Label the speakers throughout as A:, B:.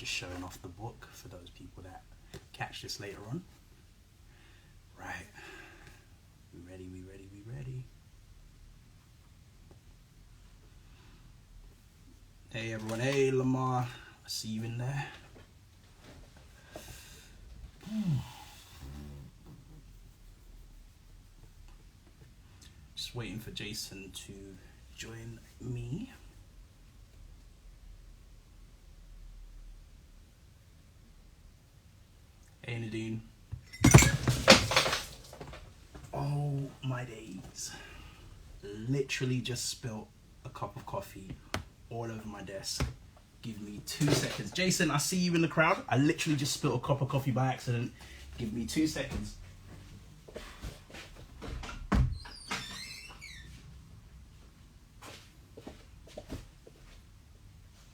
A: just showing off the book for those people that catch this later on. Right. We ready, we ready, we ready. Hey everyone, hey Lamar. I see you in there. Just waiting for Jason to join me. Hey Nadine. Oh my days. Literally just spilt a cup of coffee all over my desk. Give me 2 seconds. Jason, I see you in the crowd. I literally just spilled a cup of coffee by accident. Give me 2 seconds.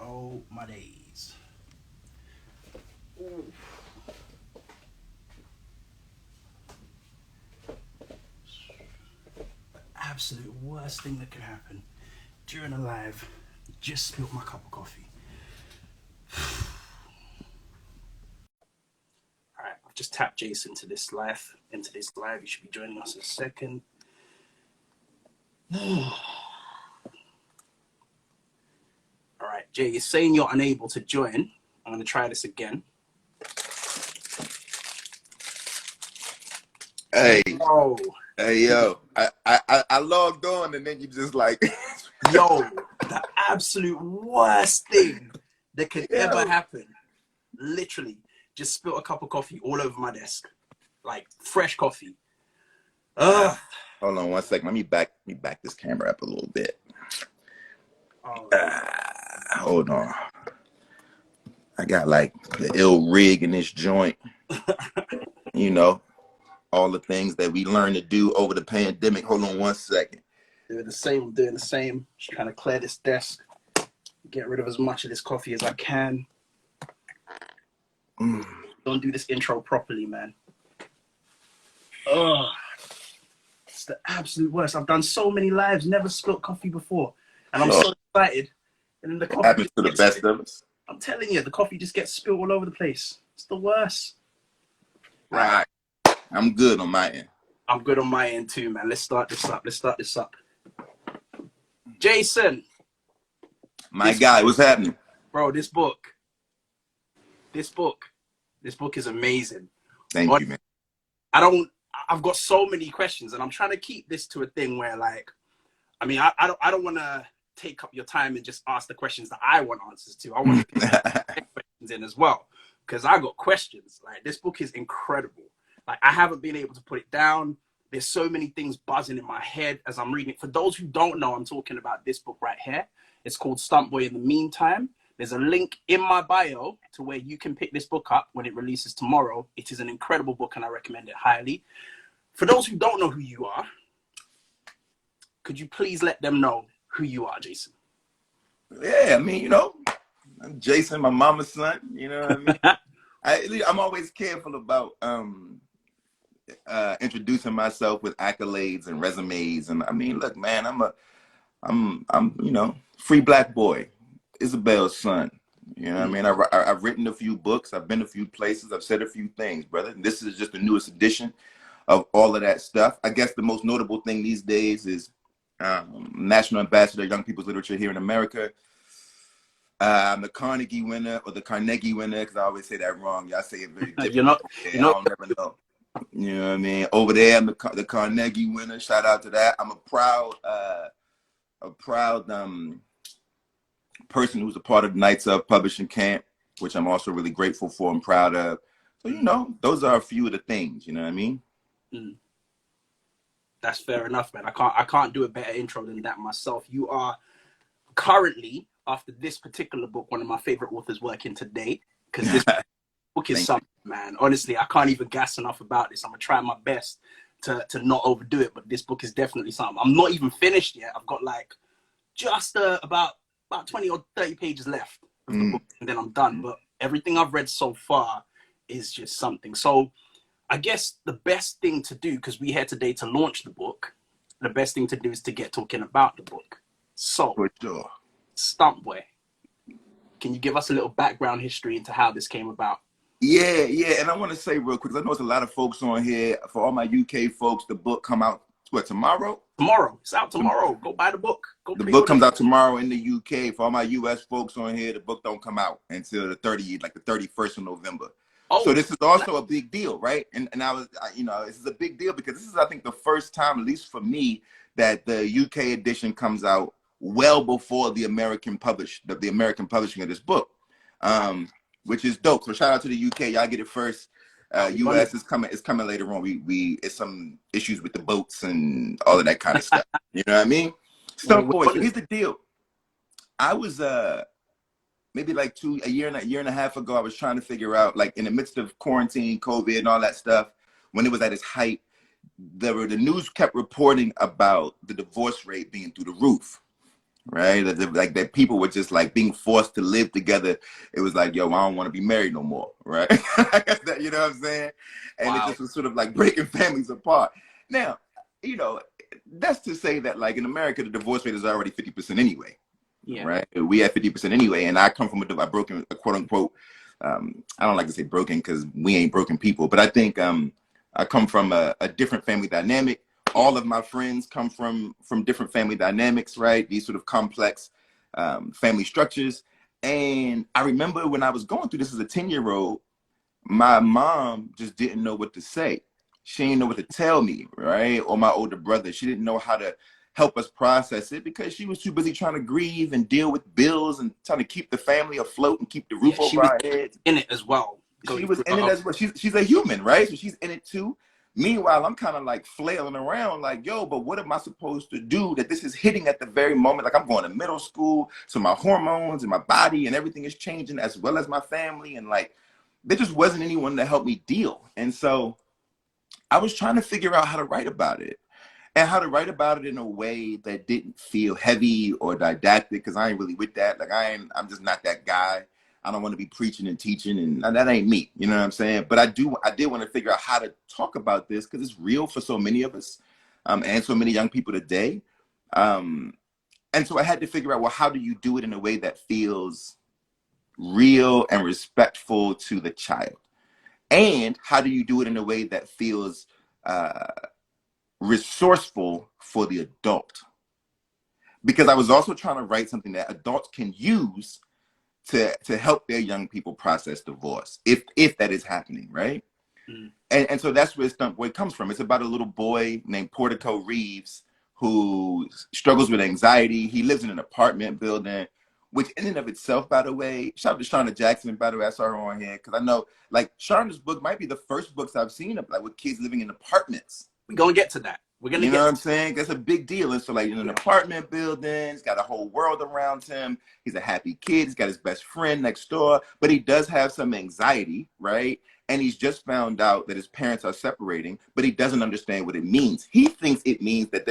A: Oh my days. Ooh. The absolute worst thing that could happen during a live. Just spilled my cup of coffee. Alright, I've just tapped Jason into this live. He should be joining us in a second. Alright, Jay, you're saying you're unable to join. I'm gonna try this again.
B: Hey.
A: Oh.
B: Hey, yo. I logged on and then you just like...
A: Yo, the absolute worst thing that could ever happen. Literally, just spilled a cup of coffee all over my desk. Like, fresh coffee. Ugh.
B: Hold on 1 second. Let me back this camera up a little bit.
A: Oh,
B: hold on. I got like the ill rig in this joint. You know, all the things that we learned to do over the pandemic. Hold on 1 second.
A: Doing the same. Just trying to clear this desk. Get rid of as much of this coffee as I can. Don't do this intro properly, man. Ugh. It's the absolute worst. I've done so many lives, never spilled coffee before. And I'm so excited. And then the coffee
B: happens to the best of us.
A: I'm telling you, the coffee just gets spilled all over the place. It's the worst.
B: Right. I'm good on my end.
A: I'm good on my end too, man. Let's start this up. Jason.
B: My guy, what's happening?
A: Bro, this book is amazing.
B: Thank you, man.
A: I've got so many questions and I'm trying to keep this to a thing where like, I mean, I don't want to take up your time and just ask the questions that I want answers to. I want to get questions in as well because I got questions. Like, this book is incredible. Like, I haven't been able to put it down. There's so many things buzzing in my head as I'm reading it. For those who don't know, I'm talking about this book right here. It's called StuntBoy in the Meantime. There's a link in my bio to where you can pick this book up when it releases tomorrow. It is an incredible book and I recommend it highly. For those who don't know who you are, could you please let them know who you are, Jason?
B: Yeah, I mean, you know, I'm Jason, my mama's son. You know what I mean? I'm always careful about introducing myself with accolades and resumes. And I mean, look, man, I'm you know, free black boy, Isabel's son. You know what I mean? I've written a few books. I've been a few places. I've said a few things, brother. And this is just the newest edition of all of that stuff. I guess the most notable thing these days is National Ambassador of Young People's Literature here in America. I'm the Carnegie winner, or the Carnegie winner, because I always say that wrong. Y'all say it very different. I don't never know. You know what I mean? Over there, I'm the Carnegie winner. Shout out to that. I'm a proud person who's a part of the Knights of Publishing Camp, which I'm also really grateful for and proud of. So, you know, those are a few of the things, you know what I mean?
A: That's fair enough, man. I can't do a better intro than that myself. You are currently, after this particular book, one of my favorite authors working today, because this book is something, man. Honestly, I can't even gas enough about this. I'm gonna try my best to not overdo it, but this book is definitely something. I'm not even finished yet. I've got like just about 20 or 30 pages left of the book, and then I'm done. But everything I've read so far is just something. So I guess the best thing to do, because we're here today to launch the book, the best thing to do is to get talking about the book. So,
B: for sure.
A: StuntBoy, Can you give us a little background history into how this came about?
B: Yeah. And I want to say real quick, 'cause I know there's a lot of folks on here. For all my UK folks, the book come out, what, tomorrow?
A: Tomorrow. It's out tomorrow. Go buy the book.
B: The book comes out tomorrow in the UK. For all my US folks on here, the book don't come out until the 31st of November. So this is also a big deal, right? And this is a big deal because this is, I think, the first time, at least for me, that the UK edition comes out well before the American publishing of this book, which is dope. So shout out to the UK, y'all get it first. US is coming later on. It's some issues with the boats and all of that kind of stuff. You know what I mean? StuntBoy. So here's the deal. I was maybe like a year and a half ago, I was trying to figure out, like, in the midst of quarantine, COVID, and all that stuff, when it was at its height, the news kept reporting about the divorce rate being through the roof, right? That people were just like being forced to live together. It was like, yo, I don't want to be married no more, right? You know what I'm saying? And It just was sort of like breaking families apart. Now, that's to say that, like, in America, the divorce rate is already 50% anyway. Yeah. Right. We have 50% anyway. And I come from a broken, quote unquote, I don't like to say broken because we ain't broken people, but I think I come from a different family dynamic. All of my friends come from different family dynamics, right? These sort of complex family structures. And I remember when I was going through this as a 10-year-old, my mom just didn't know what to say. She didn't know what to tell me, right? Or my older brother. She didn't know how to help us process it because she was too busy trying to grieve and deal with bills and trying to keep the family afloat and keep the roof over our heads.
A: In it as well.
B: She was in it as well. She's a human, right? So she's in it too. Meanwhile, I'm kind of like flailing around like, yo, but what am I supposed to do that this is hitting at the very moment? Like, I'm going to middle school, so my hormones and my body and everything is changing, as well as my family. And like, there just wasn't anyone to help me deal. And so I was trying to figure out how to write about it. And how to write about it in a way that didn't feel heavy or didactic, because I ain't really with that. Like, I'm just not that guy. I don't want to be preaching and teaching, and that ain't me. You know what I'm saying? But I did want to figure out how to talk about this because it's real for so many of us, and so many young people today. And so I had to figure out, well, how do you do it in a way that feels real and respectful to the child? And how do you do it in a way that feels resourceful for the adult? Because I was also trying to write something that adults can use to help their young people process divorce, if that is happening, right? And so that's where StuntBoy comes from. It's about a little boy named Portico Reeves who struggles with anxiety. He lives in an apartment building, which in and of itself, by the way, shout out to Shauna Jackson, by the way, I saw her on here, because I know, like, Shauna's book might be the first books I've seen of, like, with kids living in apartments.
A: We're going to get to that. We're going to
B: You know what I'm saying? That's a big deal. And so, like, in an apartment building, he's got a whole world around him. He's a happy kid. He's got his best friend next door, but he does have some anxiety, right? And he's just found out that his parents are separating, but he doesn't understand what it means. He thinks it means that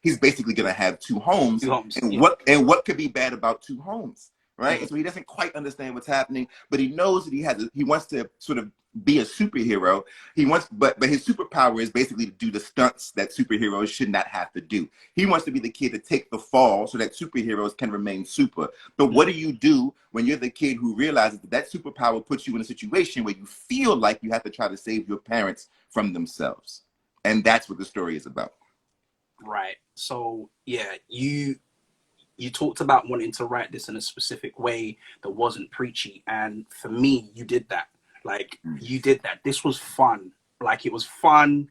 B: he's basically going to have two homes. And what could be bad about two homes, right? And so he doesn't quite understand what's happening, but he knows that he wants to sort of be a superhero. But his superpower is basically to do the stunts that superheroes should not have to do. He wants to be the kid to take the fall so that superheroes can remain super. But what do you do when you're the kid who realizes that superpower puts you in a situation where you feel like you have to try to save your parents from themselves? And that's what the story is about.
A: Right. So yeah, you talked about wanting to write this in a specific way that wasn't preachy, and for me, you did that. Like, you did that. This was fun. Like, it was fun.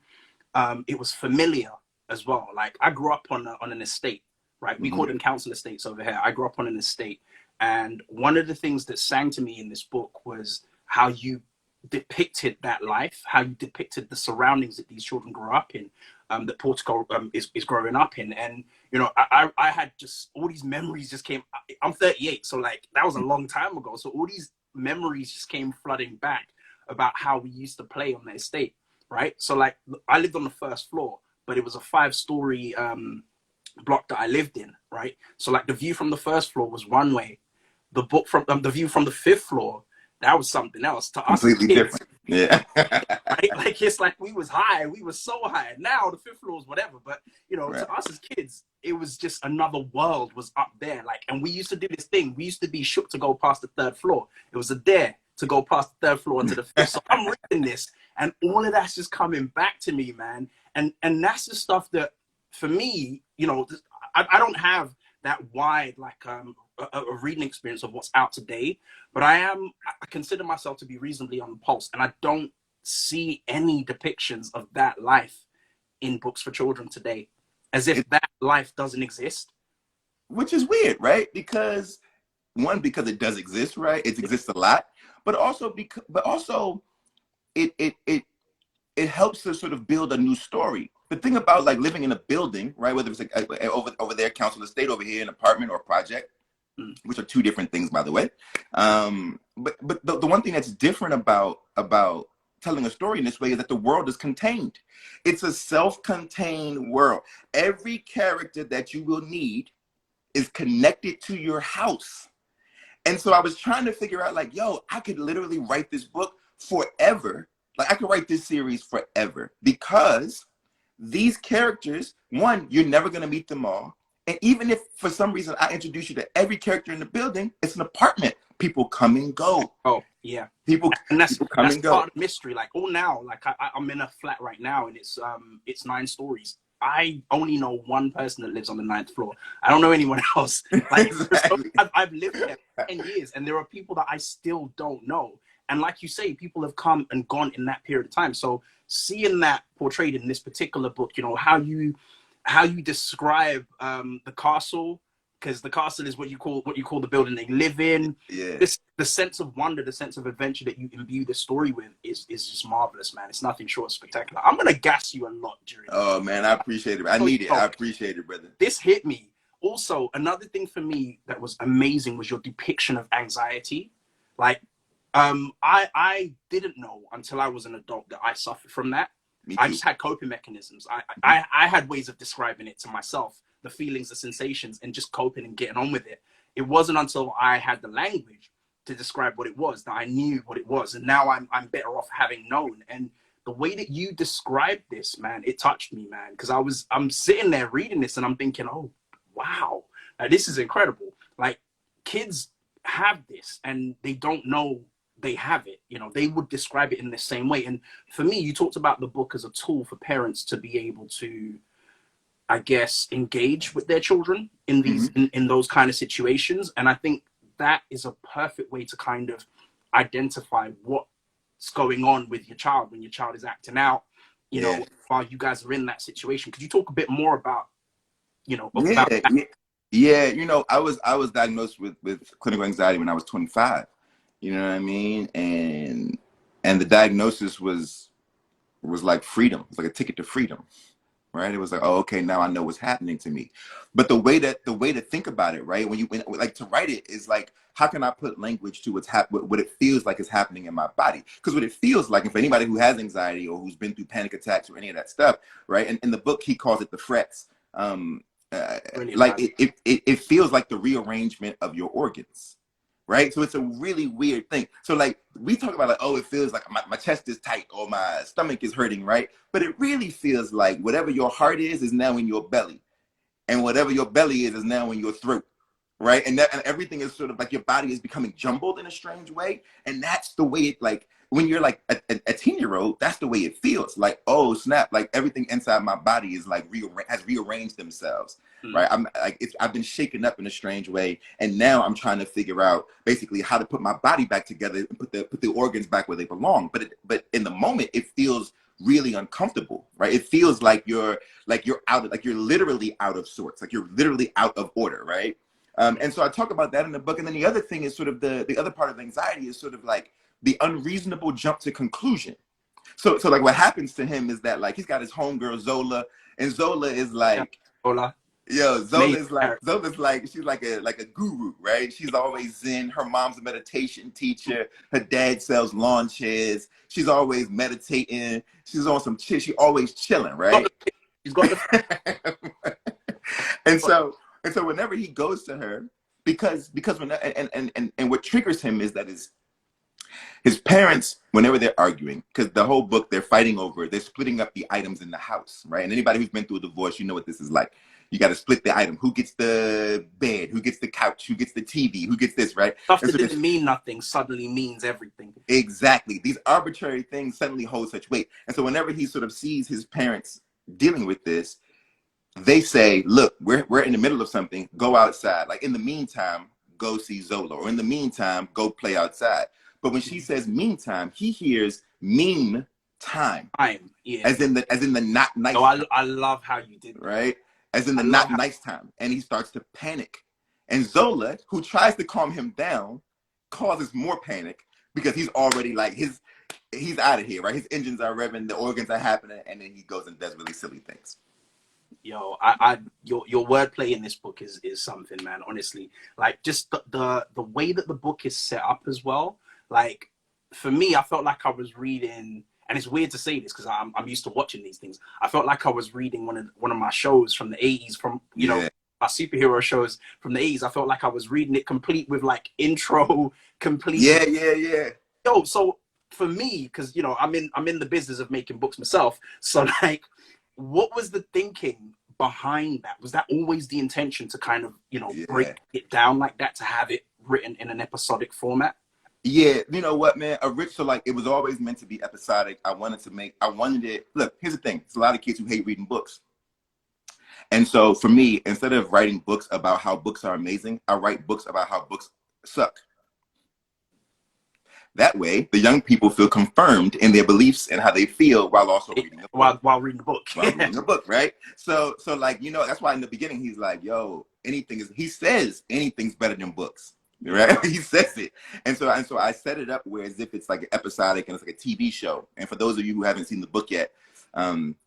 A: It was familiar as well. Like, I grew up on an estate, right? We call them council estates over here. I grew up on an estate. And one of the things that sang to me in this book was how you depicted that life, how you depicted the surroundings that these children grew up in, that Portico is growing up in. And, you know, I had just, all these memories just came. I'm 38, so, like, that was a long time ago. So all these memories just came flooding back about how we used to play on the estate, right? So, like, I lived on the first floor, but it was a 5-story block that I lived in, right? So, like, the view from the first floor was one way. The view from the 5th floor, that was something else. To us,
B: completely different. Yeah.
A: Right? Like, it's like we was high, we were so high. Now the fifth floor is whatever, but you know,
B: Right.
A: to us as kids, it was just another world was up there. Like, and we used to do this thing. We used to be shook to go past the third floor. It was a dare to go past the third floor into the fifth. So I'm reading this, and all of that's just coming back to me, man. And that's the stuff that, for me, you know, I don't have that wide like a reading experience of what's out today, but I consider myself to be reasonably on the pulse, and I don't see any depictions of that life in books for children today, as if that life doesn't exist.
B: Which is weird, right? Because because it does exist, right? It exists a lot, but also it helps to sort of build a new story. The thing about like living in a building, right? Whether it's like over there, council estate, over here, an apartment or a project, which are two different things, by the way. But the one thing that's different about telling a story in this way is that the world is contained. It's a self-contained world. Every character that you will need is connected to your house. And so I was trying to figure out, like, yo, I could literally write this book forever. Like, I could write this series forever, because these characters, one, you're never going to meet them all. And even if for some reason I introduce you to every character in the building, it's an apartment. People come and go.
A: Oh, yeah.
B: People come and go.
A: Part of the mystery. Like, now, like I'm in a flat right now, and it's 9 stories. I only know one person that lives on the 9th floor. I don't know anyone else. Like,
B: Exactly.
A: I've lived there for 10 years, and there are people that I still don't know. And like you say, people have come and gone in that period of time. So seeing that portrayed in this particular book, you know, how you describe the castle, because the castle is what you call the building they live in.
B: Yeah.
A: The sense of wonder, the sense of adventure that you imbue the story with is just marvelous, man. It's nothing short of spectacular. I'm gonna gas you a lot during.
B: Oh man, I appreciate it. I need it. I appreciate it, brother.
A: This hit me. Also, another thing for me that was amazing was your depiction of anxiety. Like, I didn't know until I was an adult that I suffered from that. I just had coping mechanisms. I had ways of describing it to myself, the feelings, the sensations, and just coping and getting on with it. It wasn't until I had the language to describe what it was that I knew what it was. And now I'm better off having known. And the way that you described this, man, it touched me, man. Because I'm sitting there reading this and I'm thinking, oh, wow, this is incredible. Like, kids have this and they don't know they have it. You know, they would describe it in the same way. And for me, you talked about the book as a tool for parents to be able to, I guess, engage with their children in these in those kind of situations. And I think that is a perfect way to kind of identify what's going on with your child when your child is acting out, you know, while you guys are in that situation. Could you talk a bit more about, you know, about that?
B: Yeah, you know, I was diagnosed with clinical anxiety when I was 25. You know what I mean? And the diagnosis was like freedom. It was like a ticket to freedom, right? It was like, oh, okay, now I know what's happening to me. But the way to think about it, right? When like to write it is like, how can I put language to what it feels like is happening in my body? Because what it feels like, and for anybody who has anxiety or who's been through panic attacks or any of that stuff, right? And in the book, he calls it the frets. Like it feels like the rearrangement of your organs. Right. So it's a really weird thing. So like we talk about like, oh, it feels like my chest is tight or my stomach is hurting. Right. But it really feels like whatever your heart is now in your belly, and whatever your belly is now in your throat. Right. And everything is sort of like your body is becoming jumbled in a strange way. And that's the way it, like, when you're like a 10-year-old, that's the way it feels. Like, oh snap, like everything inside my body is like has rearranged themselves. Right. I'm like, I've been shaken up in a strange way. And now I'm trying to figure out basically how to put my body back together and put the organs back where they belong. But in the moment, it feels really uncomfortable, right? It feels like you're out, like you're literally out of sorts, like you're literally out of order, right? And so I talk about that in the book. And then the other thing is sort of the other part of anxiety is sort of like the unreasonable jump to conclusion. So like what happens to him is that like he's got his homegirl Zola, and Zola is like,
A: Hola.
B: Yo, Zola's like she's like a guru, right? She's always zen. Her mom's a meditation teacher. Her dad sells lawn chairs. She's always meditating. She's on some shit. She always chilling, right?
A: She's got the
B: and so whenever he goes to her, because when and what triggers him is that His parents, whenever they're arguing, because the whole book they're fighting over, they're splitting up the items in the house, right? And anybody who's been through a divorce, you know what this is like. You got to split the item. Who gets the bed? Who gets the couch? Who gets the TV? Who gets this, right?
A: Stuff
B: And
A: that
B: so
A: didn't mean nothing suddenly means everything.
B: exactly. These arbitrary things suddenly hold such weight. And so whenever he sort of sees his parents dealing with this, they say, look, we're in the middle of something. Go outside. Like, in the meantime, go see Zola. Or in the meantime, go play outside. But when she says meantime, he hears mean time.
A: Yeah.
B: As in the not nice
A: time. I love how you did that.
B: Right? As in the not nice time. And he starts to panic. And Zola, who tries to calm him down, causes more panic because he's already like, he's out of here, right? His engines are revving, the organs are happening, and then he goes and does really silly things.
A: Yo, your wordplay in this book is something, man. Honestly, like, just the way that the book is set up as well. Like, for me, I felt like I was reading, and it's weird to say this because I'm used to watching these things. I felt like I was reading one of my shows from the 80s, from you know, my superhero shows from the 80s. I felt like I was reading it complete with like intro, complete.
B: Yeah.
A: Yo, so for me, because you know, I'm in the business of making books myself. So like, what was the thinking behind that? Was that always the intention to kind of, you know, break it down like that, to have it written in an episodic format?
B: Yeah, you know what, man? So like, it was always meant to be episodic. I wanted it. Look, here's the thing. There's a lot of kids who hate reading books. And so for me, instead of writing books about how books are amazing, I write books about how books suck. That way, the young people feel confirmed in their beliefs and how they feel while also reading a book.
A: While reading the book.
B: While reading a book, right? So like, you know, that's why in the beginning he's like, yo, he says anything's better than books, right? He says it. And so I set it up where as if it's like an episodic and it's like a TV show. And for those of you who haven't seen the book yet,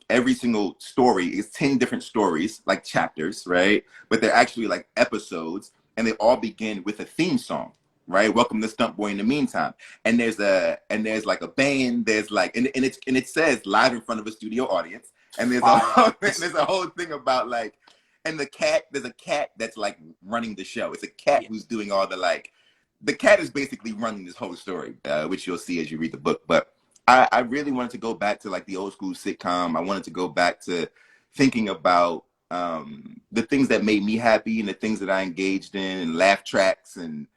B: every single story is 10 different stories, like chapters, right? But they're actually like episodes, and they all begin with a theme song. Right, welcome to StuntBoy in the meantime, and there's like a band, there's like, and it says live in front of a studio audience, and there's a whole thing about like, and there's a cat that's like running the show. It's a cat who's doing all the like, the cat is basically running this whole story, which you'll see as you read the book. But I really wanted to go back to like the old school sitcom. I wanted to go back to thinking about the things that made me happy and the things that I engaged in, and laugh tracks and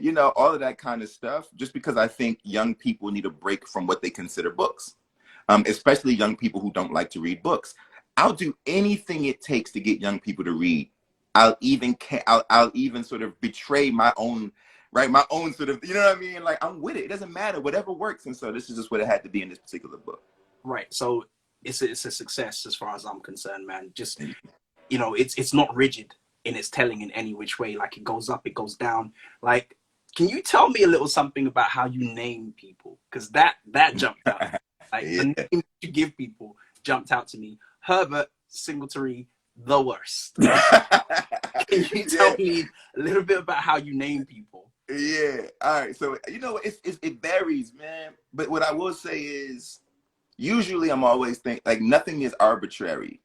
B: you know, all of that kind of stuff, just because I think young people need a break from what they consider books, especially young people who don't like to read books. I'll do anything it takes to get young people to read. I'll even sort of betray my own, right? My own sort of, you know what I mean? Like, I'm with it. It doesn't matter. Whatever works. And so this is just what it had to be in this particular book.
A: Right. So it's a success as far as I'm concerned, man. Just, you know, it's not rigid in its telling in any which way. Like, it goes up, it goes down. Like, can you tell me a little something about how you name people? Because that jumped out. Like, the name you give people jumped out to me. Herbert Singletary, the worst. Can you tell me a little bit about how you name people?
B: Yeah. All right. So, you know, it varies, man. But what I will say is, usually I'm always like, nothing is arbitrary.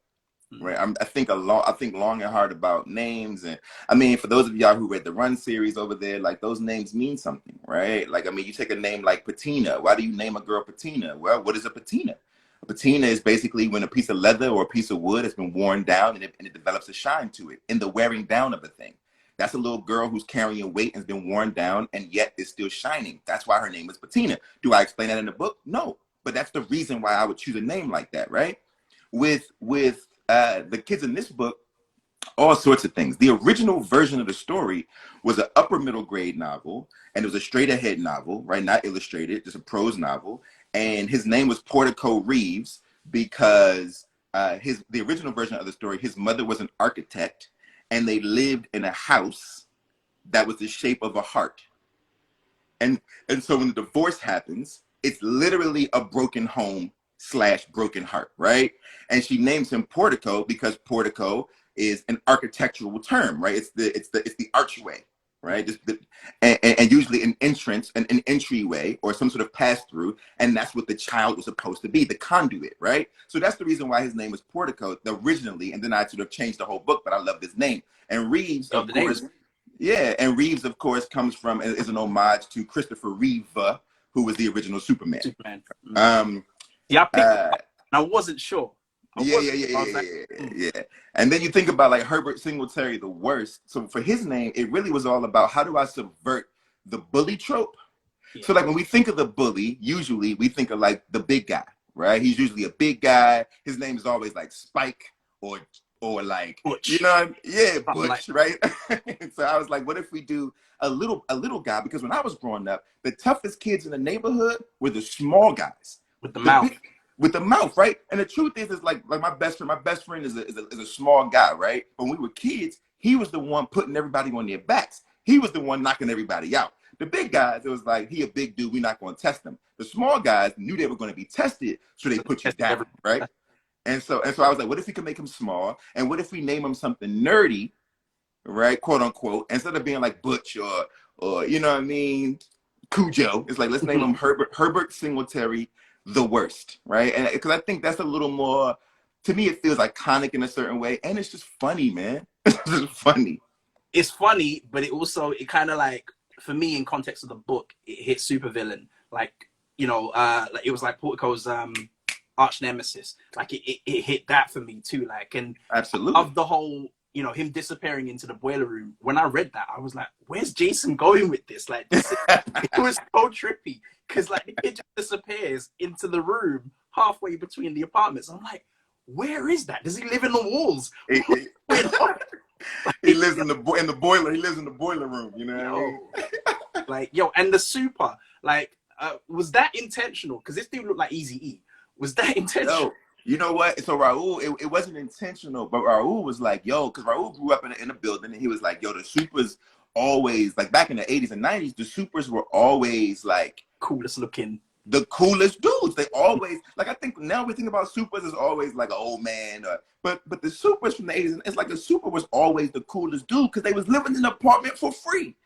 B: Right, I think long and hard about names, and I mean, for those of y'all who read the Run series over there, like, those names mean something, right? Like, I mean, you take a name like Patina. Why do you name a girl Patina? Well, what is a patina? A patina is basically when a piece of leather or a piece of wood has been worn down and it develops a shine to it in the wearing down of a thing. That's a little girl who's carrying weight and has been worn down and yet is still shining. That's why her name is Patina. Do I explain that in the book? No, but that's the reason why I would choose a name like that, right? With the kids in this book, all sorts of things. The original version of the story was an upper middle grade novel, and it was a straight ahead novel, right? Not illustrated, just a prose novel. And his name was Portico Reeves because the original version of the story, his mother was an architect, and they lived in a house that was the shape of a heart. And so when the divorce happens, it's literally a broken home / broken heart, right? And she names him Portico because portico is an architectural term, right? It's the archway, right? And usually an entrance, an entryway, or some sort of pass through, and that's what the child was supposed to be, the conduit, right? So that's the reason why his name was Portico originally, and then I sort of changed the whole book, but I love this name. And Reeves, of course, comes from, is an homage to Christopher Reeve, who was the original Superman.
A: Superman.
B: Um,
A: Yeah, I picked it up, and I wasn't sure.
B: Yeah. And then you think about like Herbert Singletary, the worst. So for his name, it really was all about how do I subvert the bully trope? Yeah. So like when we think of the bully, usually we think of like the big guy, right? He's usually a big guy. His name is always like Spike or like
A: Butch.
B: You know, yeah, Butch, right? So I was like, what if we do a little guy? Because when I was growing up, the toughest kids in the neighborhood were the small guys
A: with the mouth.
B: With the mouth, right? And the truth is like my best friend is a small guy, right? When we were kids, he was the one putting everybody on their backs. He was the one knocking everybody out. The big guys, it was like, he a big dude, we're not going to test him. The small guys knew they were going to be tested, so they put you down, right? And so I was like, what if we could make him small? And what if we name him something nerdy, right? Quote unquote, instead of being like Butch or you know what I mean, Cujo. It's like, let's name him Herbert Singletary, the worst, right? And because I think that's a little more, to me, it feels iconic in a certain way, and it's just funny, man. It's just funny.
A: It's funny, but it kind of like, for me, in context of the book, it hit supervillain. Like, you know, like it was like Portico's arch nemesis. Like it hit that for me too. Like, and
B: absolutely
A: of the whole, you know, him disappearing into the boiler room. When I read that, I was like, where's Jason going with this? Like, it was so trippy because like the kid just disappears into the room halfway between the apartments. I'm like, where is that? Does he live in the walls?
B: He lives in the boiler. He lives in the boiler room. You know what I mean?
A: Like, and the super, like, was that intentional? Because this dude looked like Eazy-E. Was that intentional?
B: No. You know what? So Raul, it wasn't intentional, but Raul was like, yo, because Raul grew up in a building, and he was like, yo, the supers always, like back in the 80s and 90s, the supers were always like
A: coolest looking.
B: The coolest dudes. They always, like, I think now we think about supers as always like an old man, but the supers from the 80s, it's like the super was always the coolest dude because they was living in an apartment for free.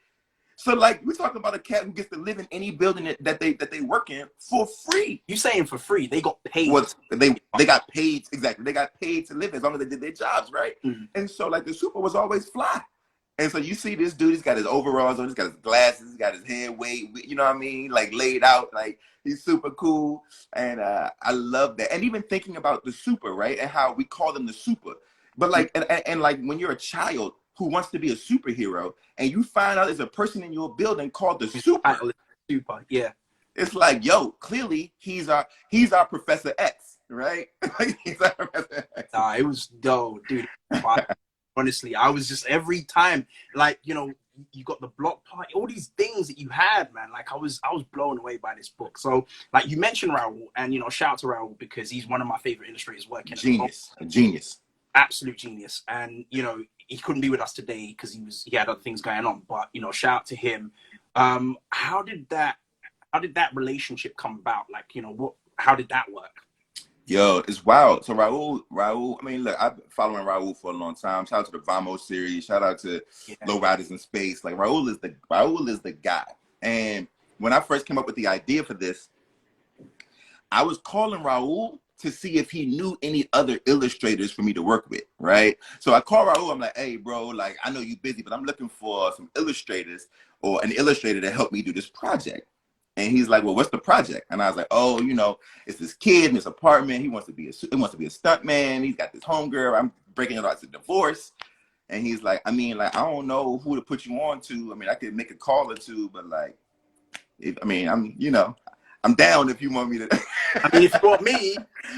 B: So like we're talking about a cat who gets to live in any building that they work in for free.
A: You saying for free? They got paid.
B: They got paid, exactly. They got paid to live as long as they did their jobs, right? Mm-hmm. And so like the super was always fly. And so you see this dude, he's got his overalls on, he's got his glasses, he's got his hair you know what I mean? Like laid out, like he's super cool. And I love that. And even thinking about the super, right? And how we call them the super. But like, and like when you're a child who wants to be a superhero and you find out there's a person in your building called the super.
A: Super, yeah.
B: It's like, yo, clearly he's our Professor X, right? He's our Professor X.
A: Nah, it was dope, dude. Honestly, I was just every time, like, you know, you got the block party, all these things that you had, man. Like I was blown away by this book. So, like you mentioned Raul, and you know, shout out to Raul because he's one of my favorite illustrators working.
B: Genius,
A: absolute genius. And you know, he couldn't be with us today because he had other things going on. But you know, shout out to him. How did that relationship come about? Like, you know, how did that work?
B: Yo, it's wild. So Raul, I mean, look, I've been following Raul for a long time. Shout out to the Vamos series. Shout out to Low Riders in Space. Like Raul is the guy. And when I first came up with the idea for this, I was calling Raul to see if he knew any other illustrators for me to work with, right? So I called Raul. I'm like, hey, bro, like I know you're busy, but I'm looking for some illustrators or an illustrator to help me do this project. And he's like, well, what's the project? And I was like, oh, you know, it's this kid in this apartment. He wants to be a stunt man. He's got this homegirl. I'm breaking it out to divorce. And he's like, I mean, like, I don't know who to put you on to. I mean, I could make a call or two, but like, I'm down if you want me to.
A: I mean, if you want me.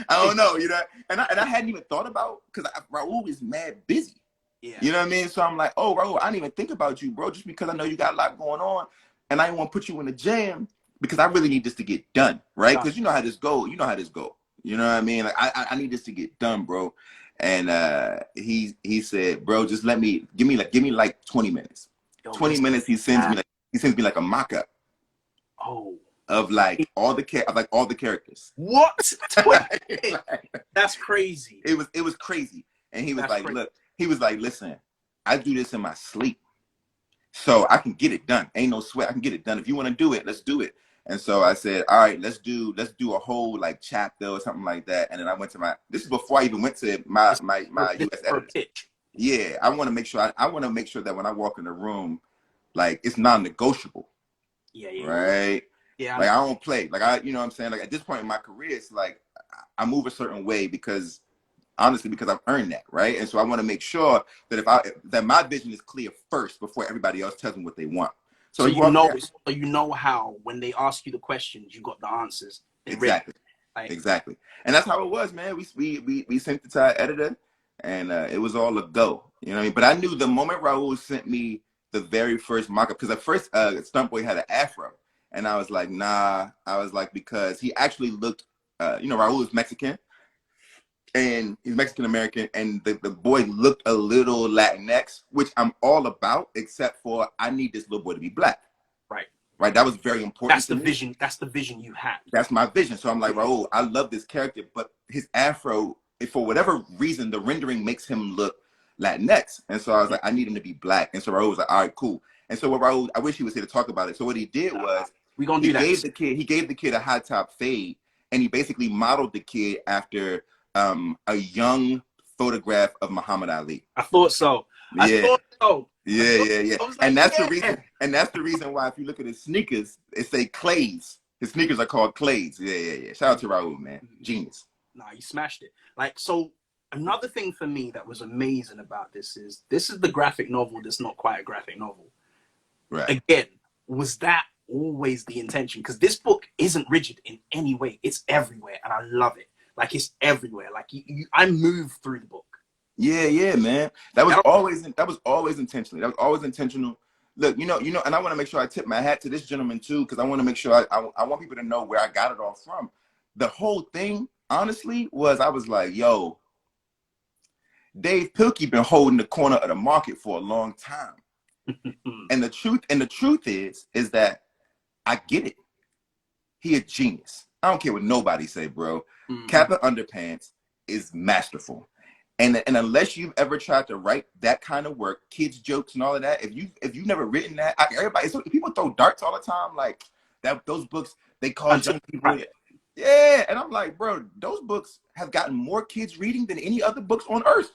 B: I don't know, you know. And I hadn't even thought about, because Raul is mad busy.
A: Yeah.
B: You know what I mean? So I'm like, oh, Raul, I didn't even think about you, bro, just because I know you got a lot going on. And I didn't want to put you in a jam. Because I really need this to get done, right? Because you know how this go. You know what I mean? Like I need this to get done, bro. And he said, bro, just give me like 20 minutes. 20 minutes. He sends me like a mock-up.
A: Oh.
B: Of like all the characters.
A: What? That's crazy.
B: It was crazy. And he was like, listen, I do this in my sleep. So I can get it done. Ain't no sweat. I can get it done. If you want to do it, let's do it. And so I said, all right, let's do a whole like chapter or something like that. And then I went to this is before I even went to my US editor. Yeah, I want to make sure that when I walk in the room, like it's non-negotiable.
A: Yeah.
B: Right.
A: Yeah.
B: Like I don't play. Like you know what I'm saying? Like at this point in my career, it's like I move a certain way because honestly, because I've earned that, right? And so I want to make sure that that my vision is clear first before everybody else tells them what they want. So
A: you know how when they ask you the questions, you got the answers.
B: Exactly. Like, exactly. And that's how it was, man. We sent it to our editor, and it was all a go. You know what I mean? But I knew the moment Raul sent me the very first mock-up, because at first StuntBoy had an afro, and I was like, nah. I was like, because he actually looked, Raul is Mexican, and he's Mexican American, and the boy looked a little Latinx, which I'm all about, except for I need this little boy to be black. Right, that was very important.
A: That's the vision. That's the vision you had.
B: That's my vision. So I'm like, Raul, I love this character, but his afro, for whatever reason, the rendering makes him look Latinx. And so I was like, I need him to be black. And so Raul was like, all right, cool. And so what Raul, I wish he was here to talk about it. So what he did was,
A: he gave
B: the kid a high top fade, and he basically modeled the kid after a young photograph of Muhammad Ali.
A: I thought so. I thought so.
B: Yeah. Like, and that's the reason. And that's the reason why, if you look at his sneakers, it say Clays. His sneakers are called Clays. Yeah. Shout out to Raul, man. Genius.
A: Nah, you smashed it. Like, so another thing for me that was amazing about this is the graphic novel that's not quite a graphic novel.
B: Right.
A: Again, was that always the intention? Because this book isn't rigid in any way. It's everywhere, and I love it. Like, it's everywhere. Like, I move through the book.
B: Yeah, man. That was always intentional. That was always intentional. Look, you know, and I want to make sure I tip my hat to this gentleman too, because I want to make sure I want people to know where I got it all from. The whole thing, honestly, was I was like, yo, Dave Pilkey been holding the corner of the market for a long time. and the truth is that I get it. He a genius. I don't care what nobody say, bro. Kappa Underpants is masterful. And unless you've ever tried to write that kind of work, kids jokes and all of that, if you've never written that, people throw darts all the time, like that. Those books, they cause young people. Yeah, and I'm like, bro, those books have gotten more kids reading than any other books on earth.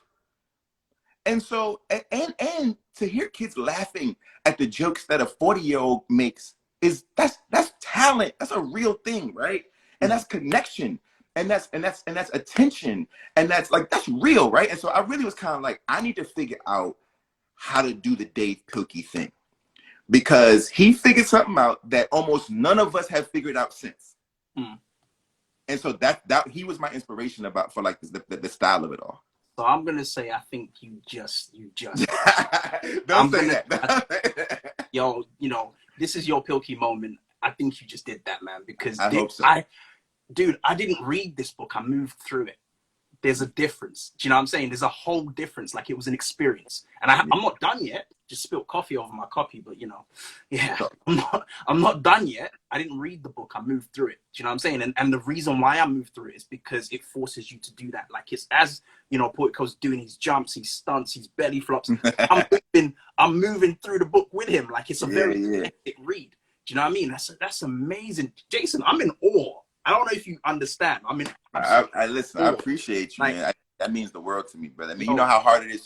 B: And so, and to hear kids laughing at the jokes that a 40-year-old makes that's talent. That's a real thing, right? And that's connection. And that's attention, and that's real, right? And so I really was kind of like, I need to figure out how to do the Dave Pilkey thing, because he figured something out that almost none of us have figured out since. And so that he was my inspiration for like the style of it all.
A: So I'm gonna say, I think you just
B: don't say that.
A: Yo, this is your Pilkey moment. I think you just did that, man, because
B: I hope so.
A: Dude, I didn't read this book. I moved through it. There's a difference. Do you know what I'm saying? There's a whole difference. Like, it was an experience. And I'm not done yet. Just spilled coffee over my copy, but yeah, I'm not done yet. I didn't read the book. I moved through it. Do you know what I'm saying? And the reason why I moved through it is because it forces you to do that. Like, it's as, Portico's doing his jumps, his stunts, his belly flops. I'm moving through the book with him. Like, it's a very hectic read. Do you know what I mean? That's amazing. Jason, I'm in awe. I don't know if you understand. I mean,
B: I listen. I appreciate you, man. That means the world to me, brother. I mean, you know how hard it is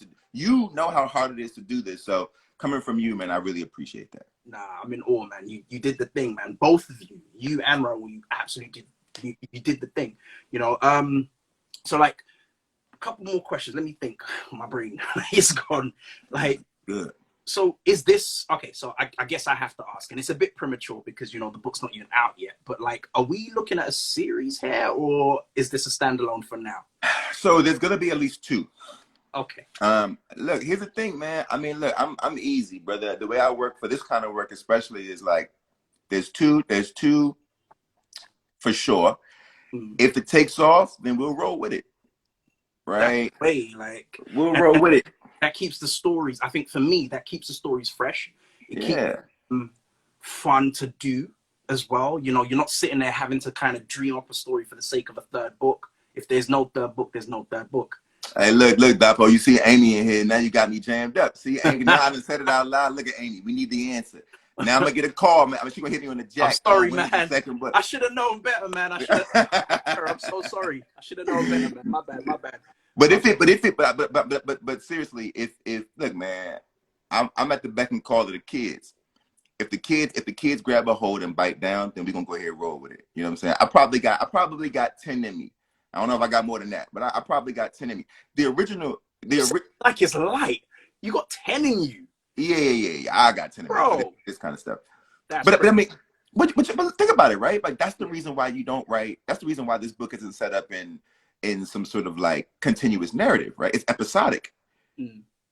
B: to do this. So coming from you, man, I really appreciate that.
A: Nah, I'm in awe, man. You did the thing, man. Both of you and Raul, you absolutely did. You did the thing. So like a couple more questions. Let me think. My brain is gone. Like,
B: good.
A: So is this okay? So I guess I have to ask, and it's a bit premature because the book's not even out yet. But like, are we looking at a series here, or is this a standalone for now?
B: So there's gonna be at least 2.
A: Okay.
B: Look, here's the thing, man. I mean, look, I'm easy, brother. The way I work for this kind of work, especially, is like there's two for sure. If it takes off, then we'll roll with it. Right?
A: That way, like,
B: we'll roll with it.
A: That keeps the stories, I think for me, that keeps the stories fresh. It keeps them fun to do as well. You're not sitting there having to kind of dream up a story for the sake of a third book. If there's no third book, there's no third book.
B: Hey, look, Dapo, you see Amy in here. Now you got me jammed up. See, Amy, now I done said it out loud. Look at Amy. We need the answer. Now I'm going to get a call, man. She's going to hit me on the jack.
A: I'm sorry, man. I should have known better, man. I'm so sorry. I should have known better, man. My bad.
B: But seriously, if look, man, I'm at the beck and call of the kids. if the kids grab a hold and bite down, then we're gonna go ahead and roll with it. You know what I'm saying? I probably got 10 in me. I don't know if I got more than that, but I probably got 10 in me.
A: Like it's light. You got 10 in you.
B: Yeah. I got 10 in me for this kind of stuff. But I mean, but think about it, right? Like that's the reason why you don't write. That's the reason why this book isn't set up in some sort of like continuous narrative, right? It's episodic.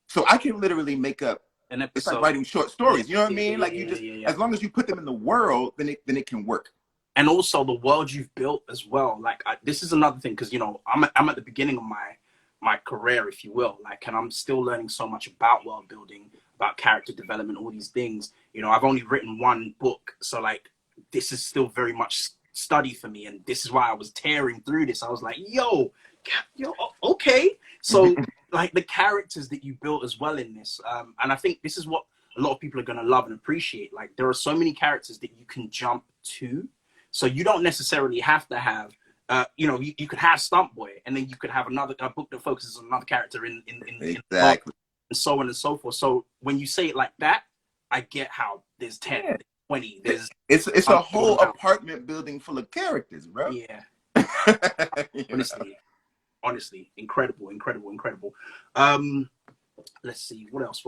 B: So I can literally make up
A: an episode.
B: It's like writing short stories. You know what I mean? Like as long as you put them in the world, then it can work.
A: And also the world you've built as well. Like this is another thing, because I'm at the beginning of my career, if you will. Like, and I'm still learning so much about world building, about character development, all these things. I've only written one book, so like this is still very much study for me, and this is why I was tearing through this. I was like, yo, okay. So like the characters that you built as well in this, and I think this is what a lot of people are going to love and appreciate. Like there are so many characters that you can jump to, so you don't necessarily have to have you could have StuntBoy, and then you could have a book that focuses on another character in
B: exactly,
A: and so on and so forth. So when you say it like that, I get how there's 10, there's 20, there's
B: it's a whole apartment building full of characters, bro.
A: Yeah. Honestly, incredible. Let's see, what else?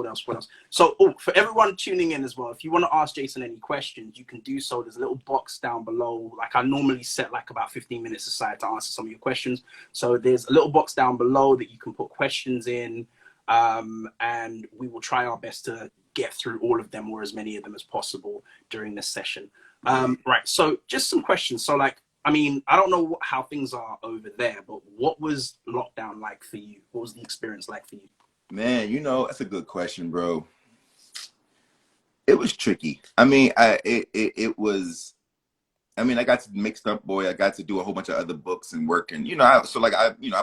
A: So, for everyone tuning in as well, if you want to ask Jason any questions, you can do so. There's a little box down below. Like I normally set like about 15 minutes aside to answer some of your questions. So there's a little box down below that you can put questions in, and we will try our best to get through all of them, or as many of them as possible during this session. Right, so just some questions. So like, I mean, I don't know how things are over there, but what was lockdown like for you? What was the experience like for you?
B: Man, that's a good question, bro. It was tricky. I mean, it was. I mean, I got to make StuntBoy. I got to do a whole bunch of other books and work, and I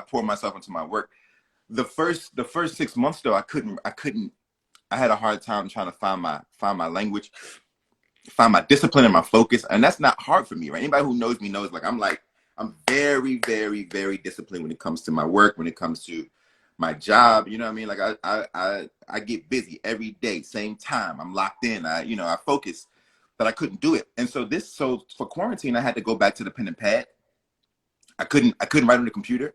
B: poured myself into my work. The first 6 months though, I couldn't. I had a hard time trying to find my language, find my discipline and my focus, and that's not hard for me, right? Anybody who knows me knows I'm very, very, very disciplined when it comes to my work, when it comes to my job. You know what I mean? Like I get busy every day, same time. I'm locked in. I focus, but I couldn't do it. And so for quarantine, I had to go back to the pen and pad. I couldn't write on the computer.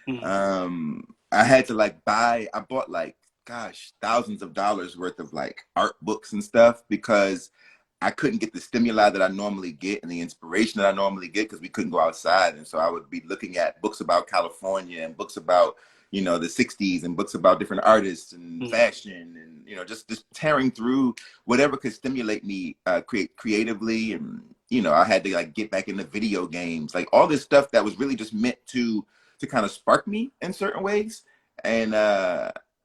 B: I had to I bought thousands of dollars worth of like art books and stuff, because I couldn't get the stimuli that I normally get and the inspiration that I normally get, because we couldn't go outside. And so I would be looking at books about California and books about, the 60s, and books about different artists and fashion, and, just tearing through whatever could stimulate me creatively. And, I had to get back into video games, like all this stuff that was really just meant to kind of spark me in certain ways. And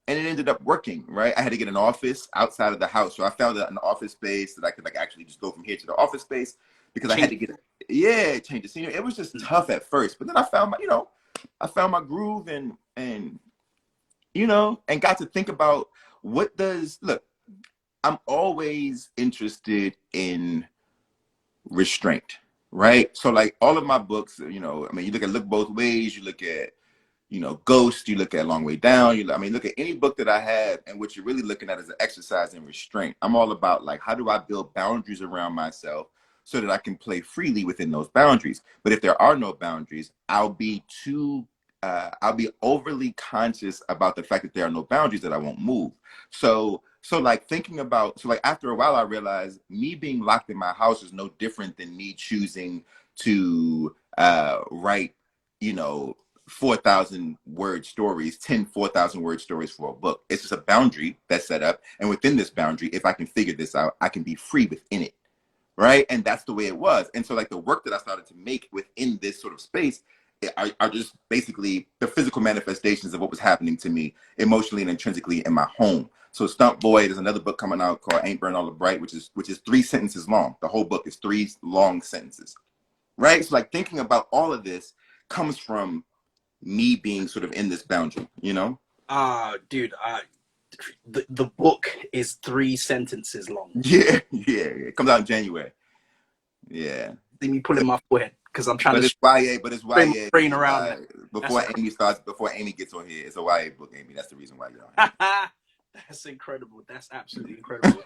B: it ended up working, right? I had to get an office outside of the house. So I found an office space that I could actually just go from here to the office space, because I had to change the scenery. It was just tough at first, but then I found my groove and got to think about I'm always interested in restraint, right? So like all of my books, you look both ways, you look at Ghost, you look at Long Way Down, look at any book that I have, and what you're really looking at is an exercise in restraint. I'm all about how do I build boundaries around myself so that I can play freely within those boundaries. But if there are no boundaries, I'll be overly conscious about the fact that there are no boundaries, that I won't move. So after a while, I realized me being locked in my house is no different than me choosing to write, 4,000 word stories, 4,000 word stories for a book. It's just a boundary that's set up. And within this boundary, if I can figure this out, I can be free within it. Right. And that's the way it was. And so the work that I started to make within this sort of space are just basically the physical manifestations of what was happening to me emotionally and intrinsically in my home. So StuntBoy, there's another book coming out called Ain't Burn All the Bright, which is 3 sentences long. The whole book is 3 long sentences. Right. So thinking about all of this comes from me being sort of in this boundary,
A: Dude, the book is 3 sentences long.
B: Yeah. It comes out in January. Yeah.
A: See me pulling my forehead because I'm trying
B: but it's YA.
A: Brain around
B: before Amy gets on here. It's a YA book, Amy. That's the reason why you're on here.
A: That's incredible. That's absolutely incredible.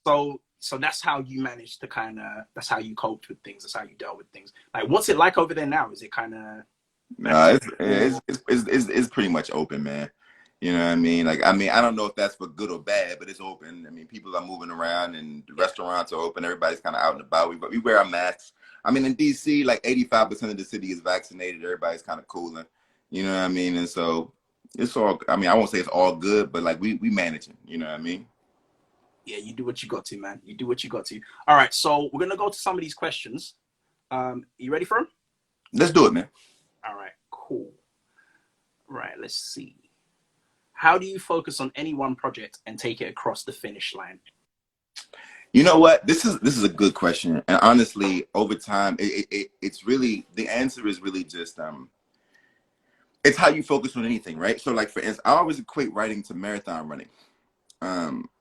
A: So so that's how you managed to that's how you coped with things. That's how you dealt with things. Like, what's it like over there now? Is it kind of?
B: No, it's pretty much open, man. You know what I mean? Like, I mean, I don't know if that's for good or bad, but it's open. I mean, people are moving around and the restaurants are open. Everybody's kind of out and about. But we wear our masks. I mean, in DC, like 85% of the city is vaccinated. Everybody's kind of cooling. You know what I mean? And so it's all, I mean, I won't say it's all good, but like we managing, you know what I mean?
A: Yeah, you do what you got to, man. You do what you got to. All right, so we're going to go to some of these questions. You ready for them?
B: Let's do it, man.
A: All right, cool. Right, let's see. How do you focus on any one project and take it across the finish line?
B: You know what? This is a good question. And honestly, over time, it's really, the answer is really just, it's how you focus on anything, right? So like, for instance, I always equate writing to marathon running.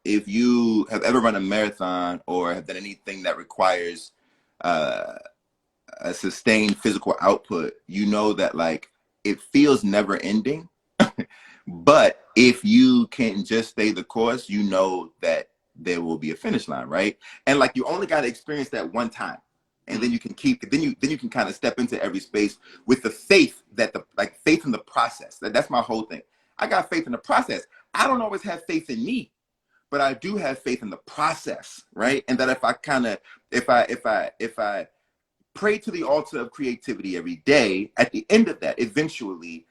B: If you have ever run a marathon or have done anything that requires a sustained physical output, you know that like it feels never ending. But if you can just stay the course, you know that there will be a finish line, right? And like you only got to experience that one time. And then you can then you can kind of step into every space with the faith that faith in the process. That's my whole thing. I got faith in the process. I don't always have faith in me, but I do have faith in the process, right? And that if I pray to the altar of creativity every day, at the end of that, eventually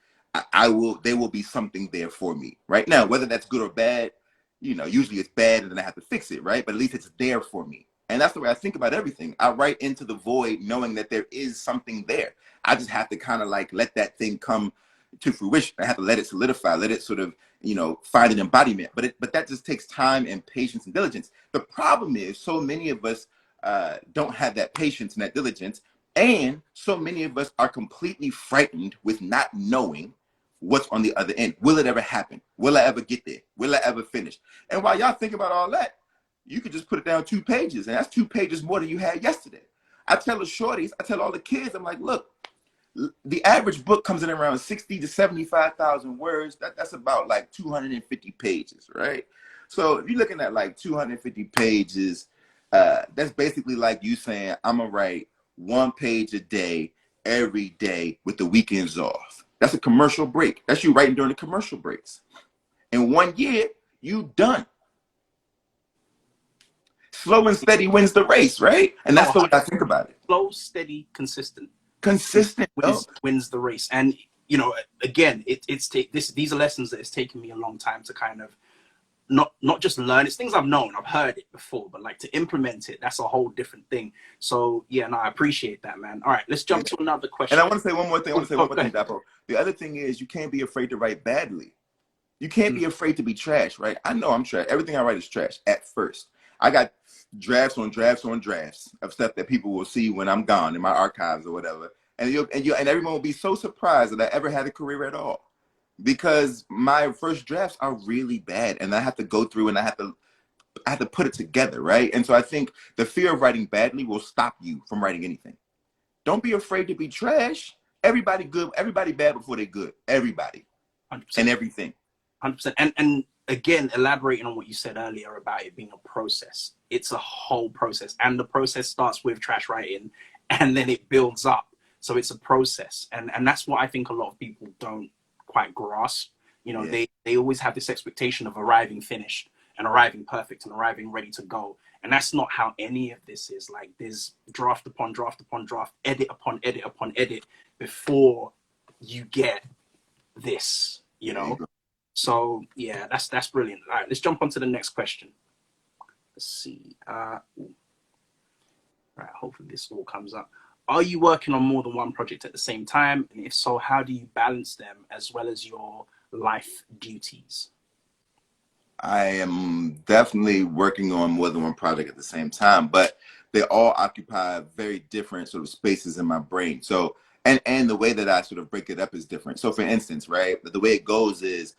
B: there will be something there for me, right? Now, whether that's good or bad, you know, usually it's bad and then I have to fix it, right? But at least it's there for me. And that's the way I think about everything. I write into the void knowing that there is something there. I just have to kind of like let that thing come to fruition. I have to let it solidify, let it sort of, you know, find an embodiment. But that just takes time and patience and diligence. The problem is so many of us don't have that patience and that diligence. And so many of us are completely frightened with not knowing what's on the other end. Will it ever happen? Will I ever get there? Will I ever finish? And while y'all think about all that, you could just put it down 2 pages, and that's 2 pages more than you had yesterday. I tell the shorties, I tell all the kids, I'm like, look, the average book comes in around 60 to 75,000 words. That's about like 250 pages, right? So if you're looking at like 250 pages, that's basically like you saying, I'm gonna write 1 page a day, every day with the weekends off. That's a commercial break. That's you writing during the commercial breaks. In 1 year, you done. Slow and steady wins the race, right? And that's the way I think about it.
A: Slow, steady, consistent.
B: Consistent
A: wins the race. And you know, again, these are lessons that it's taken me a long time to kind of not just learn. It's things I've known, I've heard it before, but like to implement it, that's a whole different thing. So yeah, no, I appreciate that, man. All right, let's jump to another question.
B: And I want to say one more thing. Dapo. The other thing is you can't be afraid to write badly. You can't be afraid to be trash, right? I know I'm trash. Everything I write is trash at first. I got drafts on drafts on drafts of stuff that people will see when I'm gone in my archives or whatever. And everyone will be so surprised that I ever had a career at all. Because my first drafts are really bad and I have to go through and I have to put it together, right? And so I think the fear of writing badly will stop you from writing anything. Don't be afraid to be trash. Everybody good, everybody bad before they good. Everybody. 100%. And everything.
A: 100%. And again, elaborating on what you said earlier about it being a process. It's a whole process. And the process starts with trash writing and then it builds up. So it's a process. And that's what I think a lot of people don't quite grasp. You know, they always have this expectation of arriving finished and arriving perfect and arriving ready to go. And that's not how any of this is. Like there's draft upon draft upon draft, edit upon edit upon edit before you get this, you know? So yeah, that's brilliant. All right, let's jump on to the next question. Let's see. Right, hopefully this all comes up. Are you working on more than one project at the same time? And if so, how do you balance them as well as your life duties?
B: I am definitely working on more than one project at the same time, but they all occupy very different sort of spaces in my brain. So, and the way that I sort of break it up is different. So for instance, right, the way it goes is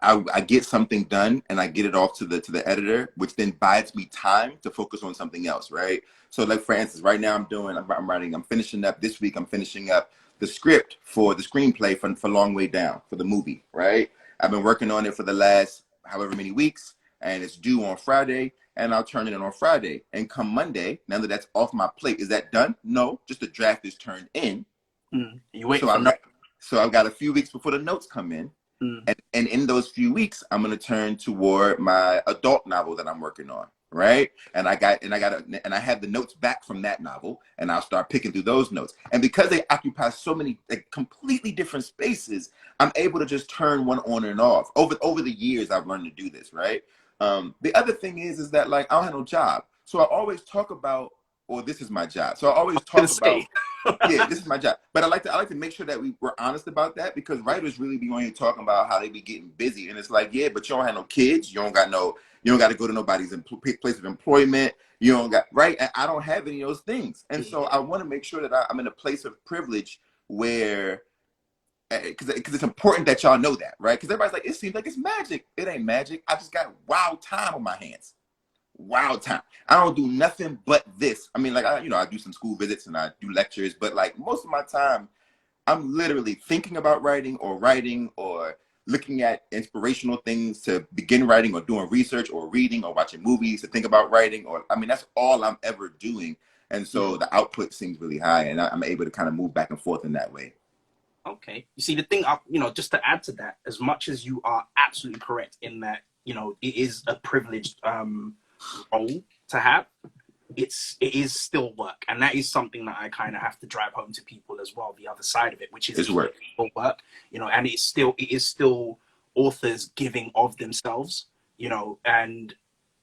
B: I get something done and I get it off to the editor, which then buys me time to focus on something else, right? So like for instance, right now I'm finishing up this week, I'm finishing up the script for the screenplay for Long Way Down, for the movie, right? I've been working on it for the last however many weeks, and it's due on Friday, and I'll turn it in on Friday. And come Monday, now that that's off my plate, is that done? No, just the draft is turned in.
A: You wait
B: so
A: for notes.
B: So I've got a few weeks before the notes come in. And in those few weeks, I'm going to turn toward my adult novel that I'm working on. Right. And I have the notes back from that novel, and I'll start picking through those notes. And because they occupy so many completely different spaces, I'm able to just turn one on and off. Over the years, I've learned to do this. Right. The other thing is that, like, I don't have no job. So I always talk about, or this is my job. So I always talk about, yeah, this is my job. But I like to make sure that we're honest about that, because writers really be on here talking about how they be getting busy. And it's like, yeah, but you don't have no kids. You don't got to go to nobody's place of employment. You don't got, right? And I don't have any of those things. And so I want to make sure that I'm in a place of privilege where, because it's important that y'all know that, right? Because everybody's like, it seems like it's magic. It ain't magic. I just got wild time on my hands. Wild time. I don't do nothing but this. I mean, like, I do some school visits and I do lectures, but like most of my time, I'm literally thinking about writing or looking at inspirational things to begin writing, or doing research or reading or watching movies to think about writing. Or, I mean, that's all I'm ever doing. And so the output seems really high, and I'm able to kind of move back and forth in that way.
A: Okay. You see, the thing, just to add to that, as much as you are absolutely correct in that, it is a privileged role to have, it is still work, and that is something that I kind of have to drive home to people as well, the other side of it, which is
B: work,
A: and it is still authors giving of themselves, and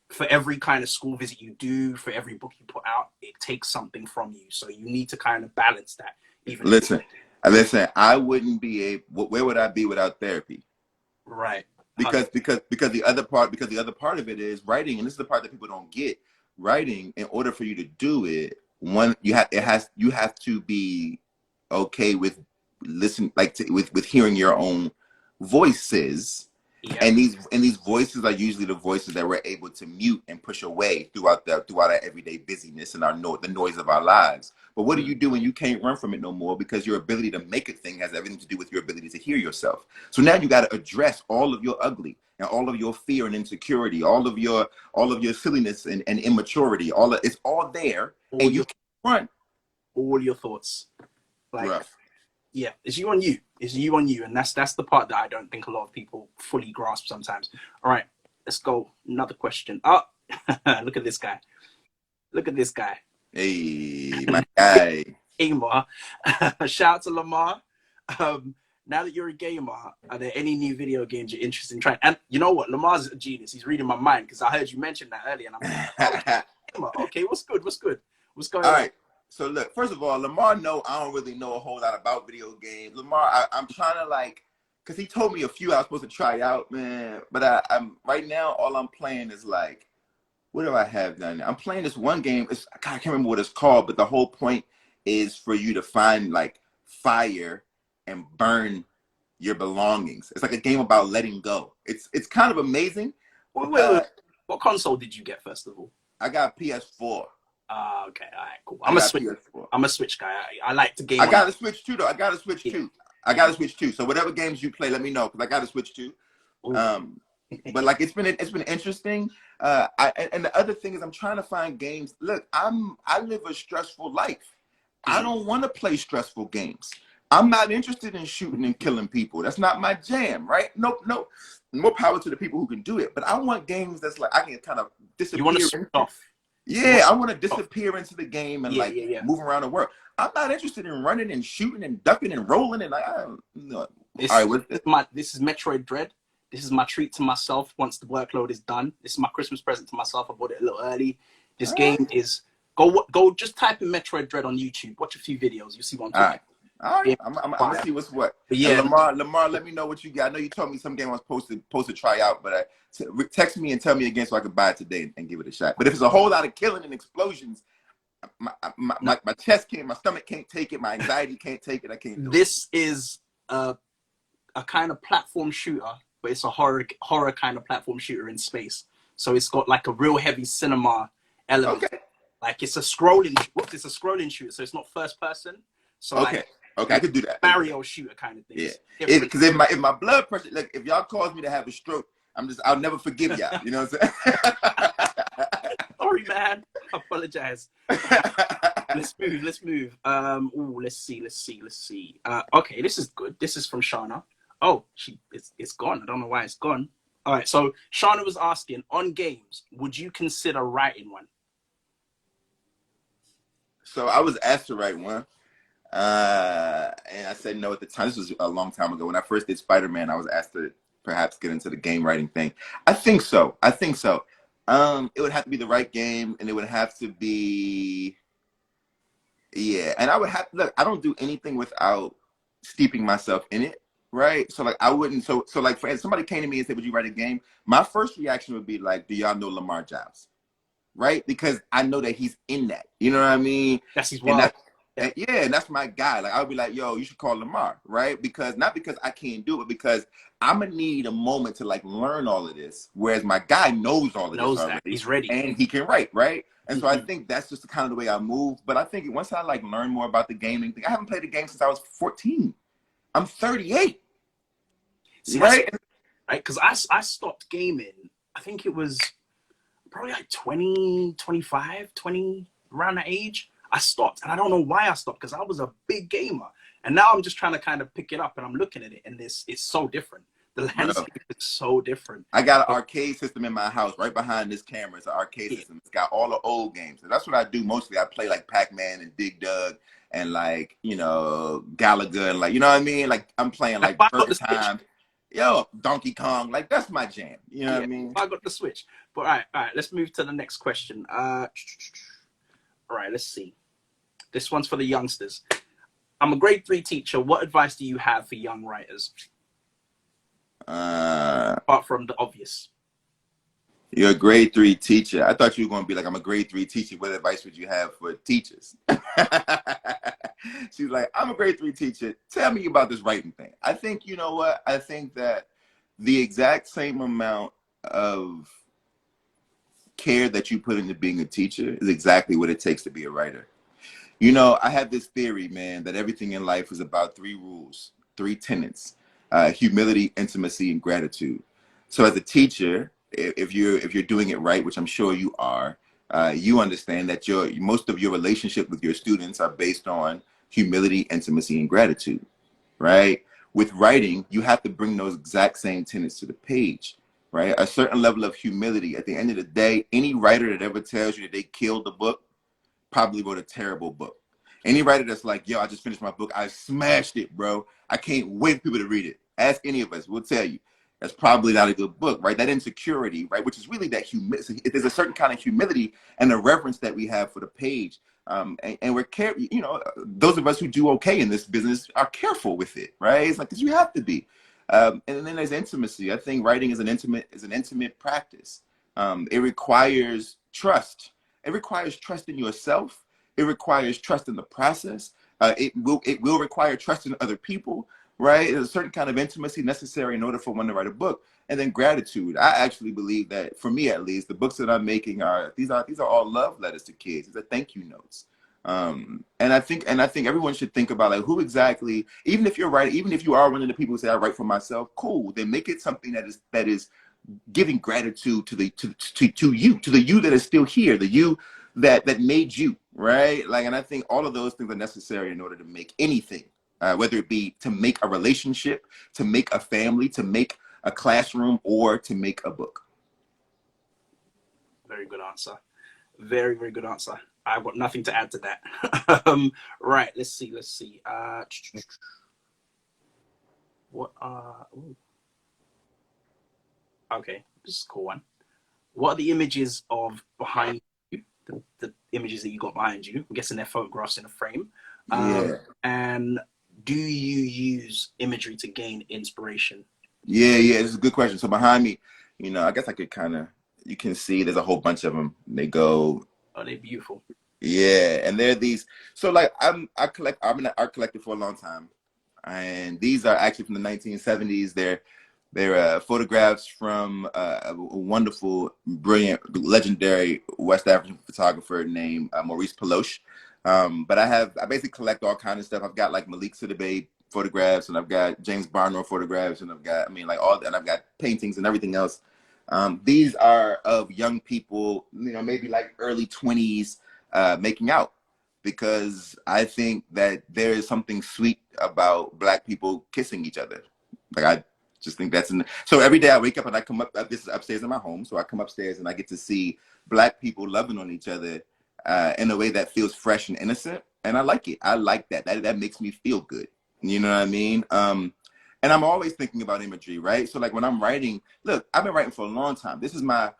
A: for every kind of school visit you do, for every book you put out, it takes something from you, so you need to kind of balance that. Listen,
B: I wouldn't be able, where would I be without therapy?
A: Right.
B: Because the other part of it is writing, and this is the part that people don't get. Writing, in order for you to do it, you have to be okay with with hearing your own voices. Yeah. And these voices are usually the voices that we're able to mute and push away throughout our everyday busyness and the noise of our lives. But what do you do when you can't run from it no more? Because your ability to make a thing has everything to do with your ability to hear yourself. So now you got to address all of your ugly and all of your fear and insecurity, all of your silliness and immaturity. It's all there, and you can't run.
A: All your thoughts, like.
B: Rough.
A: Yeah, it's you on you. It's you on you. And that's the part that I don't think a lot of people fully grasp sometimes. All right, let's go. Another question. Oh, look at this guy. Look at this guy.
B: Hey, my guy.
A: Gamer. Shout out to Lamar. Now that you're a gamer, are there any new video games you're interested in trying? And you know what? Lamar's a genius. He's reading my mind, because I heard you mention that earlier. And I'm like, oh, okay, what's good? What's going on?
B: All right. So look, first of all, Lamar, I don't really know a whole lot about video games. Lamar, I'm trying to because he told me a few I was supposed to try out, man. But I'm right now, all I'm playing is what do I have down there? I'm playing this one game. I can't remember what it's called, but the whole point is for you to find fire and burn your belongings. It's like a game about letting go. It's kind of amazing.
A: Wait. What console did you get, first of all?
B: I got PS4.
A: Okay, all right, cool. I'm a Switch guy. I like to game.
B: I got a Switch too, though. I got a Switch too. So whatever games you play, let me know, because I got a Switch too. But it's been interesting. And the other thing is, I'm trying to find games. Look, I live a stressful life. I don't want to play stressful games. I'm not interested in shooting and killing people. That's not my jam, right? No. More power to the people who can do it. But I want games that's I can kind of disappear.
A: You want to switch off.
B: Yeah, I want to disappear into the game and move around the world. I'm not interested in running and shooting and ducking and rolling and no.
A: This is Metroid Dread. This is my treat to myself once the workload is done. This is my Christmas present to myself. I bought it a little early. This game is go just type in Metroid Dread on YouTube. Watch a few videos. You'll see what I'm talking.
B: All right. I'm gonna see what's what.
A: But yeah,
B: Lamar, let me know what you got. I know you told me some game I was supposed to try out, but text me and tell me again so I can buy it today and give it a shot. But if it's a whole lot of killing and explosions, my chest can't, my stomach can't take it, my anxiety can't take it. I can't do it.
A: This is a kind of platform shooter, but it's a horror kind of platform shooter in space. So it's got a real heavy cinema element.
B: Okay.
A: It's a scrolling shooter, so it's not first person. So
B: okay, I could do that.
A: Mario shooter kind of thing.
B: Yeah, because if my blood pressure, if y'all cause me to have a stroke, I'll never forgive y'all. You know what I'm
A: Sorry, man. I apologize. Let's move. Ooh, let's see. Okay, this is good. This is from Shauna. Oh, it's gone. I don't know why it's gone. All right, so Shauna was asking, on games, would you consider writing one?
B: So I was asked to write one. And I said no at the time. This was a long time ago. When I first did Spider-Man, I was asked to perhaps get into the game writing thing. I think so. It would have to be the right game, and it would have to be, yeah. And I would have, look, I don't do anything without steeping myself in it, right? So like I wouldn't, so like for somebody came to me and said, would you write a game? My first reaction would be like, do y'all know Lamar Jobs? Right? Because I know that he's in that. You know what I mean?
A: That's his world.
B: And that's my guy. Like I would be like, yo, you should call Lamar, right? Because not because I can't do it, because I'm gonna need a moment to like learn all of this. Whereas my guy knows all of this already.
A: He's ready.
B: And he can write, right? And so I think that's just the kind of the way I move. But I think once I like learn more about the gaming thing, I haven't played a game since I was 14. I'm 38.
A: See, right? Because I stopped gaming, I think it was probably like 20, 25, 20, around that age. I stopped, and I don't know why I stopped, because I was a big gamer, and now I'm just trying to kind of pick it up, and I'm looking at it, and it's so different. The landscape is so different.
B: I got an arcade system in my house right behind this camera. It's an arcade system. It's got all the old games, and that's what I do mostly. I play like Pac-Man and Dig Dug and like, you know, Galaga and like, you know what I mean? Like I'm playing like Burger Time. Yo, Donkey Kong, like that's my jam. You know what I mean?
A: I got the Switch. But all right, let's move to the next question. All right, let's see. This one's for the youngsters. I'm a grade 3 teacher. What advice do you have for young writers? Apart from the obvious.
B: You're a grade 3 teacher. I thought you were going to be like, I'm a grade 3 teacher. What advice would you have for teachers? She's like, I'm a grade 3 teacher. Tell me about this writing thing. I think, you know what? I think that the exact same amount of care that you put into being a teacher is exactly what it takes to be a writer. You know, I have this theory, man, that everything in life is about 3 rules, 3 tenets: humility, intimacy, and gratitude. So as a teacher, if you're doing it right, which I'm sure you are, you understand that most of your relationship with your students are based on humility, intimacy, and gratitude, right? With writing, you have to bring those exact same tenets to the page, right? A certain level of humility. At the end of the day, any writer that ever tells you that they killed the book probably wrote a terrible book. Any writer that's like, yo, I just finished my book, I smashed it, bro, I can't wait for people to read it. Ask any of us, we'll tell you that's probably not a good book, right? That insecurity, right? Which is really that humility. There's a certain kind of humility and a reverence that we have for the page. And we're you know, those of us who do okay in this business are careful with it, right? It's like, because you have to be. And then there's intimacy. I think writing is an intimate practice. It requires trust. It requires trust in yourself. It requires trust in the process. It will require trust in other people, right? There's a certain kind of intimacy necessary in order for one to write a book. And then gratitude. I actually believe that, for me at least, the books that I'm making are all love letters to kids. These are thank you notes. And I think everyone should think about like who exactly, even if you're writing, even if you are one of the people who say I write for myself, cool. Then make it something that is giving gratitude to the you that is still here, the you that made you, right? Like, and I think all of those things are necessary in order to make anything, whether it be to make a relationship, to make a family, to make a classroom, or to make a book.
A: Very good answer. Very, very good answer. I've got nothing to add to that. Right, let's see. What okay, this is a cool one. What are the images of behind you? The images that you got behind you? I'm guessing they're photographs in a frame.
B: Yeah.
A: And do you use imagery to gain inspiration?
B: Yeah, this is a good question. So behind me, you know, I guess I could kind of, you can see there's a whole bunch of them. They go.
A: Oh, they're beautiful.
B: Yeah, and they're these. So like I've been an art collector for a long time, and these are actually from the 1970s. They're photographs from a wonderful, brilliant, legendary West African photographer named Maurice Peloche. But I basically collect all kinds of stuff. I've got like Malik Sidibe photographs, and I've got James Barnwell photographs, and I've got, I mean, like and I've got paintings and everything else. These are of young people, you know, maybe like early 20s, making out, because I think that there is something sweet about Black people kissing each other. Like, I just think so every day I wake up and I come up, this is upstairs in my home, so I come upstairs and I get to see Black people loving on each other in a way that feels fresh and innocent. And I like it. I like that. That makes me feel good. You know what I mean? And I'm always thinking about imagery, right? So like when I'm writing, look, I've been writing for a long time. This is my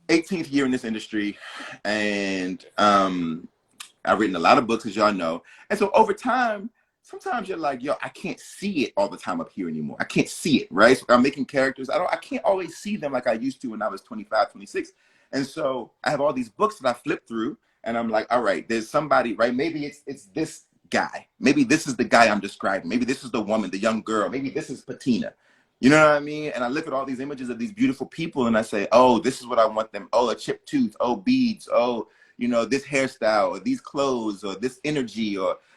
B: 18th year in this industry. And I've written a lot of books, as y'all know. And so over time, sometimes you're like, yo, I can't see it all the time up here anymore. I can't see it, right? So I'm making characters. I can't always see them like I used to when I was 25, 26. And so I have all these books that I flip through, and I'm like, all right, there's somebody, right? Maybe it's this guy. Maybe this is the guy I'm describing. Maybe this is the woman, the young girl. Maybe this is Patina. You know what I mean? And I look at all these images of these beautiful people, and I say, oh, this is what I want them. Oh, a chipped tooth. Oh, beads. Oh, you know, this hairstyle, or these clothes, or this energy,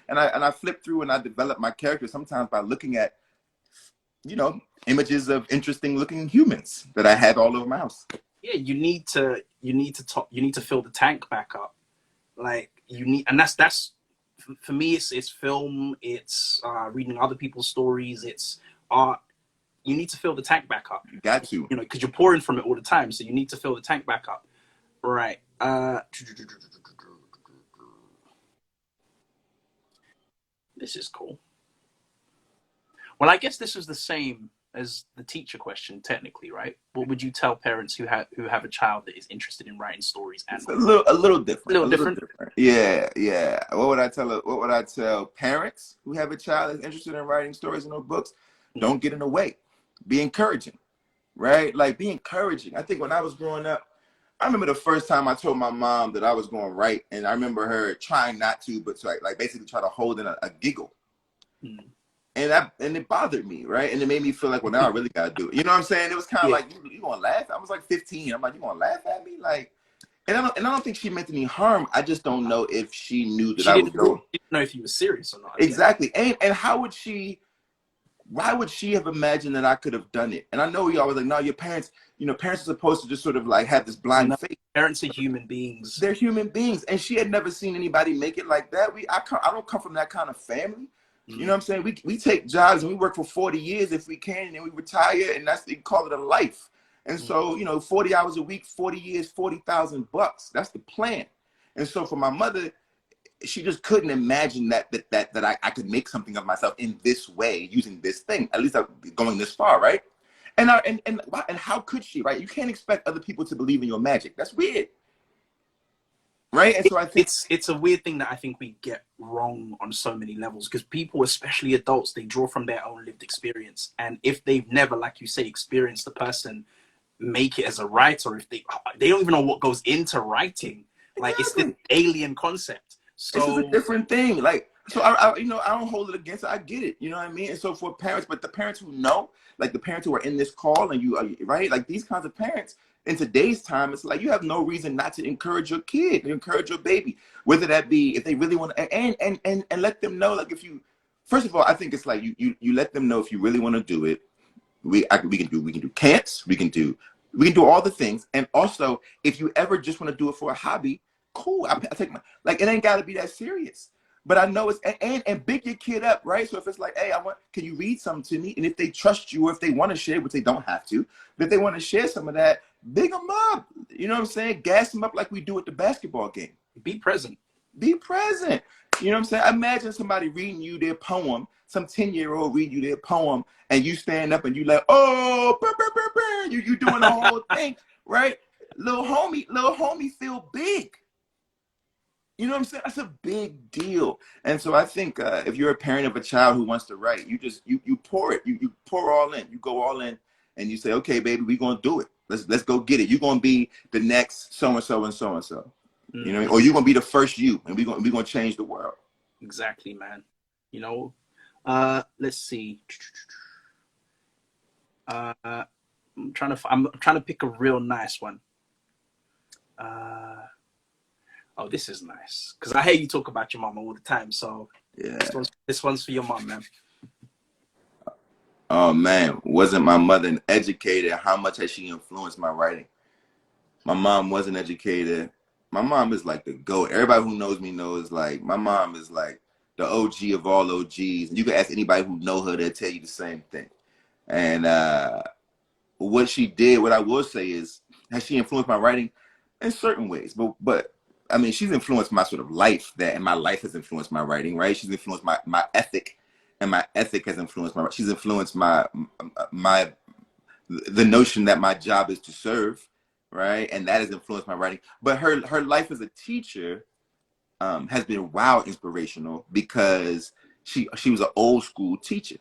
B: and I flip through and I develop my character sometimes by looking at, you know, images of interesting looking humans that I have all over my house.
A: Yeah, you need to fill the tank back up. Like and that's for me. It's film. It's reading other people's stories. It's art. You need to fill the tank back up.
B: Got to.
A: You know, because you're pouring from it all the time. So you need to fill the tank back up. Right. This is cool. Well, I guess this is the same as the teacher question, technically, right? What would you tell parents who have a child that is interested in writing stories? And
B: it's a little different.
A: A little different.
B: Yeah. What would I tell parents who have a child that's interested in writing stories in their books? Don't get in the way. Be encouraging, right? Like, be encouraging. I think when I was growing up, I remember the first time I told my mom that I was going to write, and I remember her trying not to, but to like basically try to hold in a giggle. And it bothered me, right? And it made me feel like, well, now I really got to do it. You know what I'm saying? It was kind of like, you going to laugh? I was like 15. I'm like, you going to laugh at me? Like, and I don't think she meant any harm. I just don't know if she knew that I was going.
A: She didn't know if you were serious or not.
B: Exactly. And why would she have imagined that I could have done it? And I know we always like, no, your parents, you know, parents are supposed to just sort of like have this blind faith.
A: Parents are human beings.
B: They're human beings. And she had never seen anybody make it like that. I don't come from that kind of family. You know what I'm saying? We take jobs and we work for 40 years if we can, and we retire, and they call it a life. And so, you know, 40 hours a week, 40 years, $40,000. That's the plan. And so for my mother, she just couldn't imagine that I could make something of myself in this way, using this thing. At least I'm going this far, right? And how could she, right? You can't expect other people to believe in your magic. That's weird. Right. And so I think
A: it's a weird thing that I think we get wrong on so many levels, because people, especially adults, they draw from their own lived experience. And if they've never, like you say, experienced the person make it as a writer, if they don't even know what goes into writing, like it's an alien concept. So
B: this is a different thing. Like, so I you know, I don't hold it against it. I get it. You know what I mean? And so for parents, but the parents who know, like the parents who are in this call, and you are right, like these kinds of parents, in today's time, it's like you have no reason not to encourage your kid, encourage your baby, whether that be if they really want to, and let them know, like, if you, first of all, I think it's like you let them know if you really want to do it. We can do camps, we can do all the things, and also if you ever just want to do it for a hobby, cool. I take like, it ain't got to be that serious. But I know it's, and big your kid up, right? So if it's like, hey, can you read something to me? And if they trust you, or if they want to share, which they don't have to, but if they want to share some of that, big them up. You know what I'm saying? Gas them up like we do at the basketball game.
A: Be present.
B: Be present. You know what I'm saying? Imagine somebody reading you their poem, some 10-year-old reading you their poem, and you stand up and you like, oh, burr, burr, burr, burr. You doing the whole thing, right? Little homie feel big. You know what I'm saying? That's a big deal. And so I think if you're a parent of a child who wants to write, you pour it. You pour all in. You go all in, and you say, okay, baby, we're going to do it. Let's go get it. You're going to be the next so-and-so and so-and-so. You know what I mean? Or you're going to be the first you, and we're going to change the world.
A: Exactly, man. You know, let's see. I'm trying to pick a real nice one. Oh, this is nice, because I hear you talk about your mama all the time. So
B: Yeah.
A: This one's for your mom, man.
B: Oh man, wasn't my mother an educator? How much has she influenced my writing? My mom wasn't educated. My mom is like the GOAT. Everybody who knows me knows like my mom is like the OG of all OGs. And you can ask anybody who know her, they'll tell you the same thing. And what she did, what I will say is, has she influenced my writing? In certain ways. But I mean, she's influenced my sort of life, and my life has influenced my writing, right? She's influenced my ethic, and my ethic has influenced my, she's influenced my the notion that my job is to serve, right? And that has influenced my writing. But her life as a teacher has been wow inspirational, because she was an old school teacher,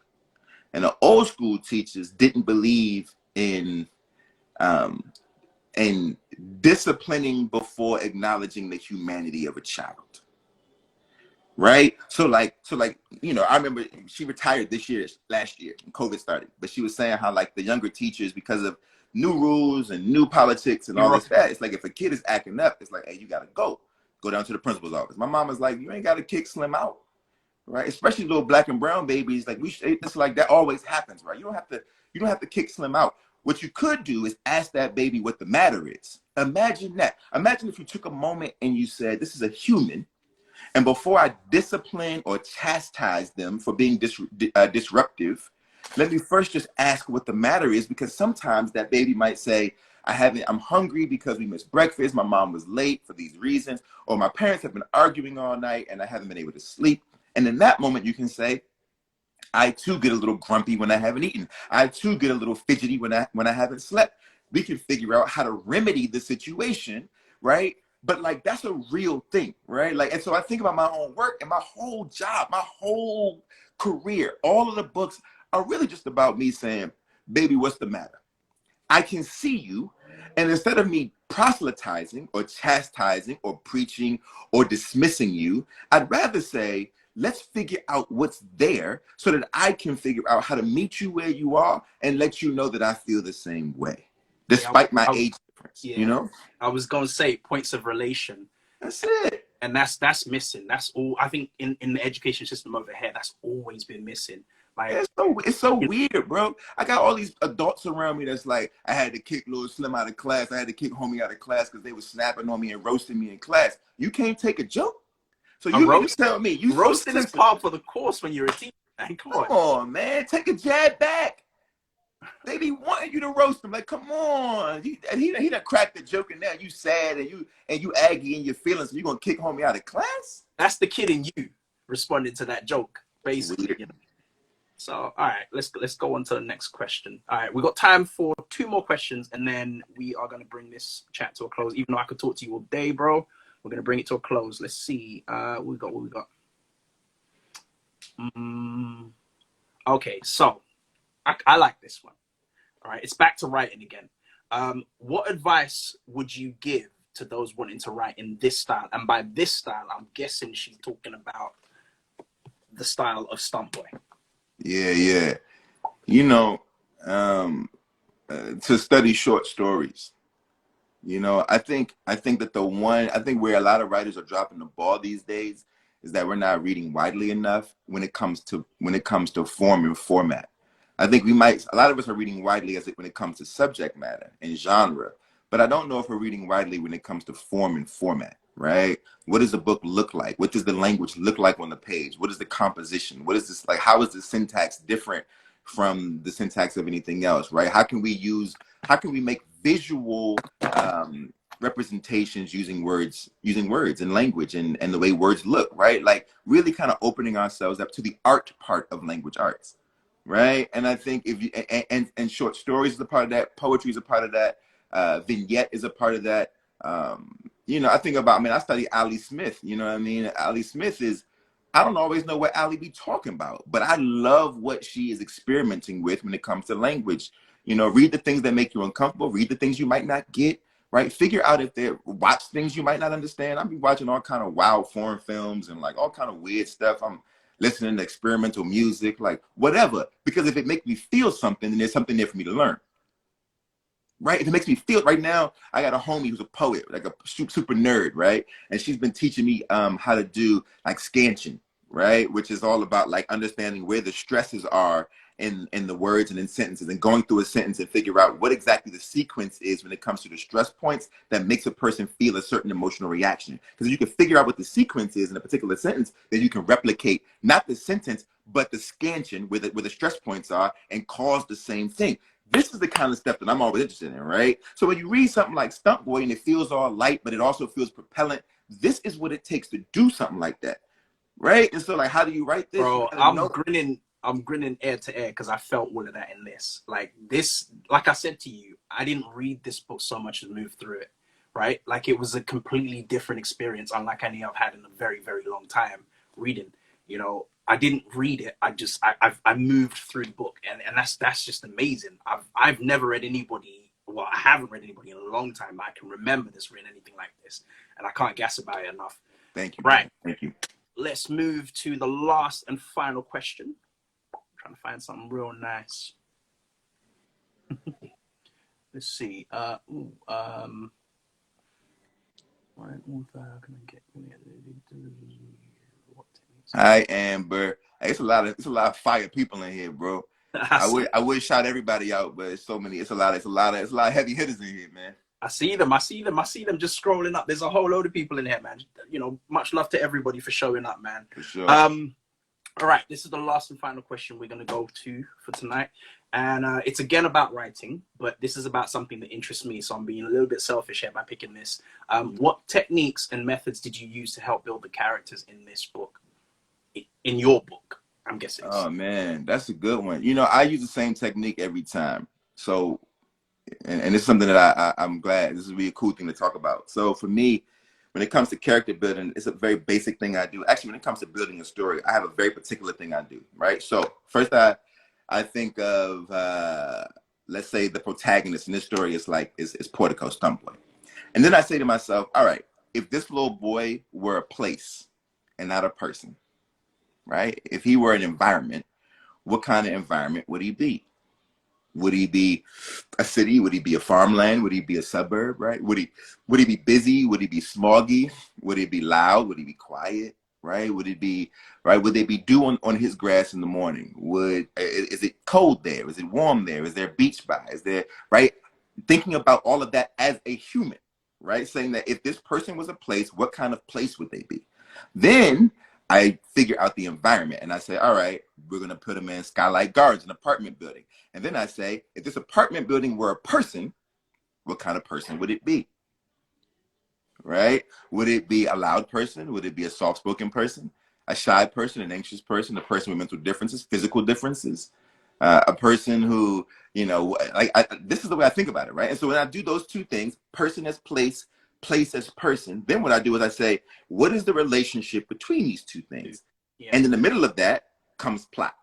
B: and the old school teachers didn't believe in disciplining before acknowledging the humanity of a child. Right. So like, you know, I remember she retired last year, when COVID started, but she was saying how like the younger teachers, because of new rules and new politics and all this, that it's like, if a kid is acting up, it's like, hey, you got to go down to the principal's office. My mom was like, you ain't got to kick Slim out. Right. Especially little black and brown babies. Like it's like that always happens. Right. You don't have to kick Slim out. What you could do is ask that baby what the matter is. Imagine that. Imagine if you took a moment and you said, this is a human, and before I discipline or chastise them for being disruptive, let me first just ask what the matter is, because sometimes that baby might say, I'm hungry because we missed breakfast, my mom was late for these reasons, or my parents have been arguing all night and I haven't been able to sleep. And in that moment, you can say, I too get a little grumpy when I haven't eaten. I too get a little fidgety when I haven't slept. We can figure out how to remedy the situation, right? But like, that's a real thing, right? Like, and so I think about my own work and my whole job, my whole career. All of the books are really just about me saying, baby, what's the matter? I can see you. And instead of me proselytizing or chastising or preaching or dismissing you, I'd rather say, let's figure out what's there so that I can figure out how to meet you where you are and let you know that I feel the same way, despite my age difference, you know?
A: I was going to say points of relation.
B: That's it.
A: And that's missing. That's all. I think in the education system over here, that's always been missing. Like,
B: it's so weird, bro. I got all these adults around me that's like, I had to kick Lil Slim out of class. I had to kick homie out of class because they were snapping on me and roasting me in class. You can't take a joke? So you mean to tell me you
A: roasting is part of the course when you're a teacher? Man, come
B: on, man, take a jab back. They be wanting you to roast them. Like, come on. He done cracked the joke, and now you sad and you aggy in your feelings. And you gonna kick homie out of class?
A: That's the kid in you responding to that joke, basically. You know? So, all right, let's go on to the next question. All right, we got time for 2 more questions, and then we are gonna bring this chat to a close. Even though I could talk to you all day, bro, we're gonna bring it to a close. Let's see. What we got. Okay, so I like this one. All right, it's back to writing again. What advice would you give to those wanting to write in this style? And by this style, I'm guessing she's talking about the style of StuntBoy.
B: Yeah. You know, to study short stories. You know, I think that where a lot of writers are dropping the ball these days is that we're not reading widely enough when it comes to form and format. I think a lot of us are reading widely when it comes to subject matter and genre, but I don't know if we're reading widely when it comes to form and format, right? What does the book look like? What does the language look like on the page? What is the composition? What is this like? How is the syntax different from the syntax of anything else, right? How can we make visual representations using words and language and the way words look, right? Like really kind of opening ourselves up to the art part of language arts, right? And I think if you and short stories is a part of that, poetry is a part of that, vignette is a part of that. You know, I study Ali Smith, you know what I mean? Ali Smith I don't always know what Ali be talking about, but I love what she is experimenting with when it comes to language. You know, read the things that make you uncomfortable, read the things you might not get, right? Figure out watch things you might not understand. I'll be watching all kind of wild foreign films and like all kind of weird stuff. I'm listening to experimental music, like whatever, because if it makes me feel something, then there's something there for me to learn. Right? If it makes me feel right now, I got a homie who's a poet, like a super nerd, right? And she's been teaching me how to do like scansion, right? Which is all about like understanding where the stresses are in the words and in sentences, and going through a sentence and figure out what exactly the sequence is when it comes to the stress points that makes a person feel a certain emotional reaction. Because if you can figure out what the sequence is in a particular sentence, then you can replicate not the sentence, but the scansion where the stress points are and cause the same thing. This is the kind of stuff that I'm always interested in, right? So when you read something like StuntBoy and it feels all light, but it also feels propellant, this is what it takes to do something like that, right? And so, like, how do you write this?
A: Bro, I'm grinning ear to ear because I felt all of that in this. Like this, like I said to you, I didn't read this book so much as move through it, right? Like it was a completely different experience, unlike any I've had in a very, very long time reading. You know, I didn't read it. I moved through the book, and that's just amazing. I've never read anybody. Well, I haven't read anybody in a long time. I can remember this reading anything like this, and I can't gas about it enough.
B: Thank you.
A: Right.
B: Thank you.
A: Let's move to the last and final question. I'm trying to find something real nice. Let's see.
B: Hi, Amber. Hey, it's a lot of fire people in here, bro. I would shout everybody out, but it's so many. It's a lot of heavy hitters in here, man.
A: I see them just scrolling up. There's a whole load of people in here, man. You know, much love to everybody for showing up, man.
B: For sure.
A: All right, this is the last and final question we're going to go to for tonight. And it's again about writing, but this is about something that interests me. So I'm being a little bit selfish here by picking this. What techniques and methods did you use to help build the characters in this book? In your book, I'm guessing.
B: Oh, man, that's a good one. You know, I use the same technique every time. So, and it's something that I'm glad. This is really a cool thing to talk about. So for me, when it comes to character building, it's a very basic thing I do. Actually, when it comes to building a story, I have a very particular thing I do, right? So first I think of, let's say the protagonist in this story is Portico, StuntBoy. And then I say to myself, all right, if this little boy were a place and not a person, right? If he were an environment, what kind of environment would he be? Would he be a city? Would he be a farmland? Would he be a suburb, right? Would he be busy? Would he be smoggy? Would he be loud? Would he be quiet, right? Would it be, right? Would they be dew on his grass in the morning? Is it cold there? Is it warm there? Is there a beach by? Is there, right? Thinking about all of that as a human, right? Saying that if this person was a place, what kind of place would they be? Then I figure out the environment and I say, all right, we're going to put them in Skylight Gardens, an apartment building. And then I say, if this apartment building were a person, what kind of person would it be? Right? Would it be a loud person? Would it be a soft-spoken person? A shy person, an anxious person, a person with mental differences, physical differences? A person who, you know, this is the way I think about it, right? And so when I do those two things, person as place, place as person, then what I do is I say, what is the relationship between these two things? Yeah. And in the middle of that comes plot,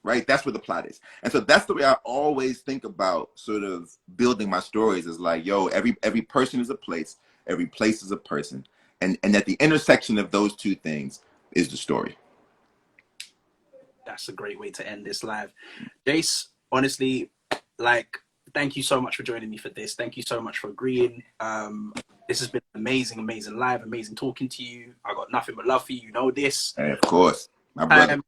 B: right? That's where the plot is. And so that's the way I always think about sort of building my stories, is like, yo, every person is a place, every place is a person. And at the intersection of those two things is the story.
A: That's a great way to end this live. Jace, honestly, like, thank you so much for joining me for this. Thank you so much for agreeing. This has been amazing, amazing live, amazing talking to you. I got nothing but love for you. You know this.
B: Hey, of course, my brother.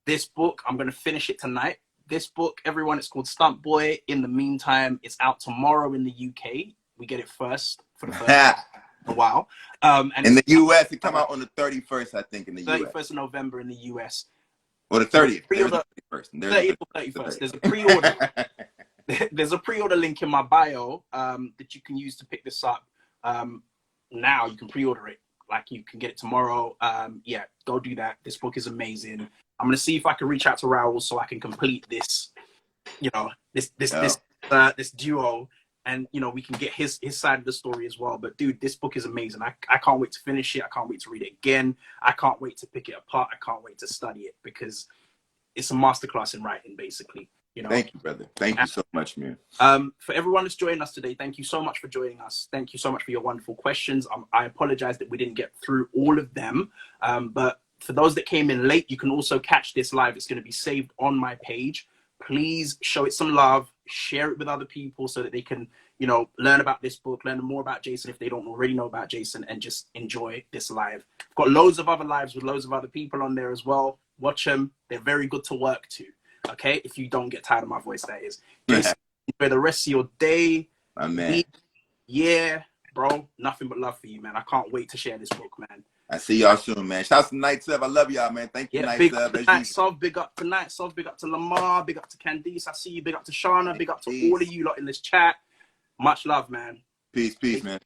A: This book, I'm going to finish it tonight. This book, everyone, it's called StuntBoy. In the meantime, it's out tomorrow in the UK. We get it first for the first a while. And
B: in the US, it come out on the 31st, I think, in the US.
A: 31st of November in the US.
B: Or the 30th.
A: 30th or 31st. There's a pre-order. There's a pre-order link in my bio that you can use to pick this up. Now you can pre-order it. Like, you can get it tomorrow. Yeah, go do that. This book is amazing. I'm gonna see if I can reach out to Raul so I can complete this, you know, this duo, and you know, we can get his side of the story as well. But dude, this book is amazing. I can't wait to finish it. I can't wait to read it again. I can't wait to pick it apart. I can't wait to study it, because it's a masterclass in writing, basically. You know? Thank
B: you, brother. Thank you so much, man.
A: For everyone that's joining us today, thank you so much for joining us. Thank you so much for your wonderful questions. I apologize that we didn't get through all of them, but for those that came in late, you can also catch this live. It's going to be saved on my page. please show it some love, share it with other people so that they can, you know, learn about this book, learn more about Jason if they don't already know about Jason, and just enjoy this live. I've got loads of other lives with loads of other people on there as well. Watch them. They're very good to work to. Okay? If you don't get tired of my voice, that is. Jason, enjoy the rest of your day,
B: man.
A: Yeah, bro. Nothing but love for you, man. I can't wait to share this book, man.
B: I see y'all soon, man. Shouts to Night Sub. I love y'all, man. Thank you,
A: Yeah,
B: Night
A: big
B: Sub.
A: up to Night Sub, big up to Night Sub, big up to Lamar, big up to Candice. I see you, big up to Shauna, big up to all of you lot in this chat. Much love, man.
B: Peace, man.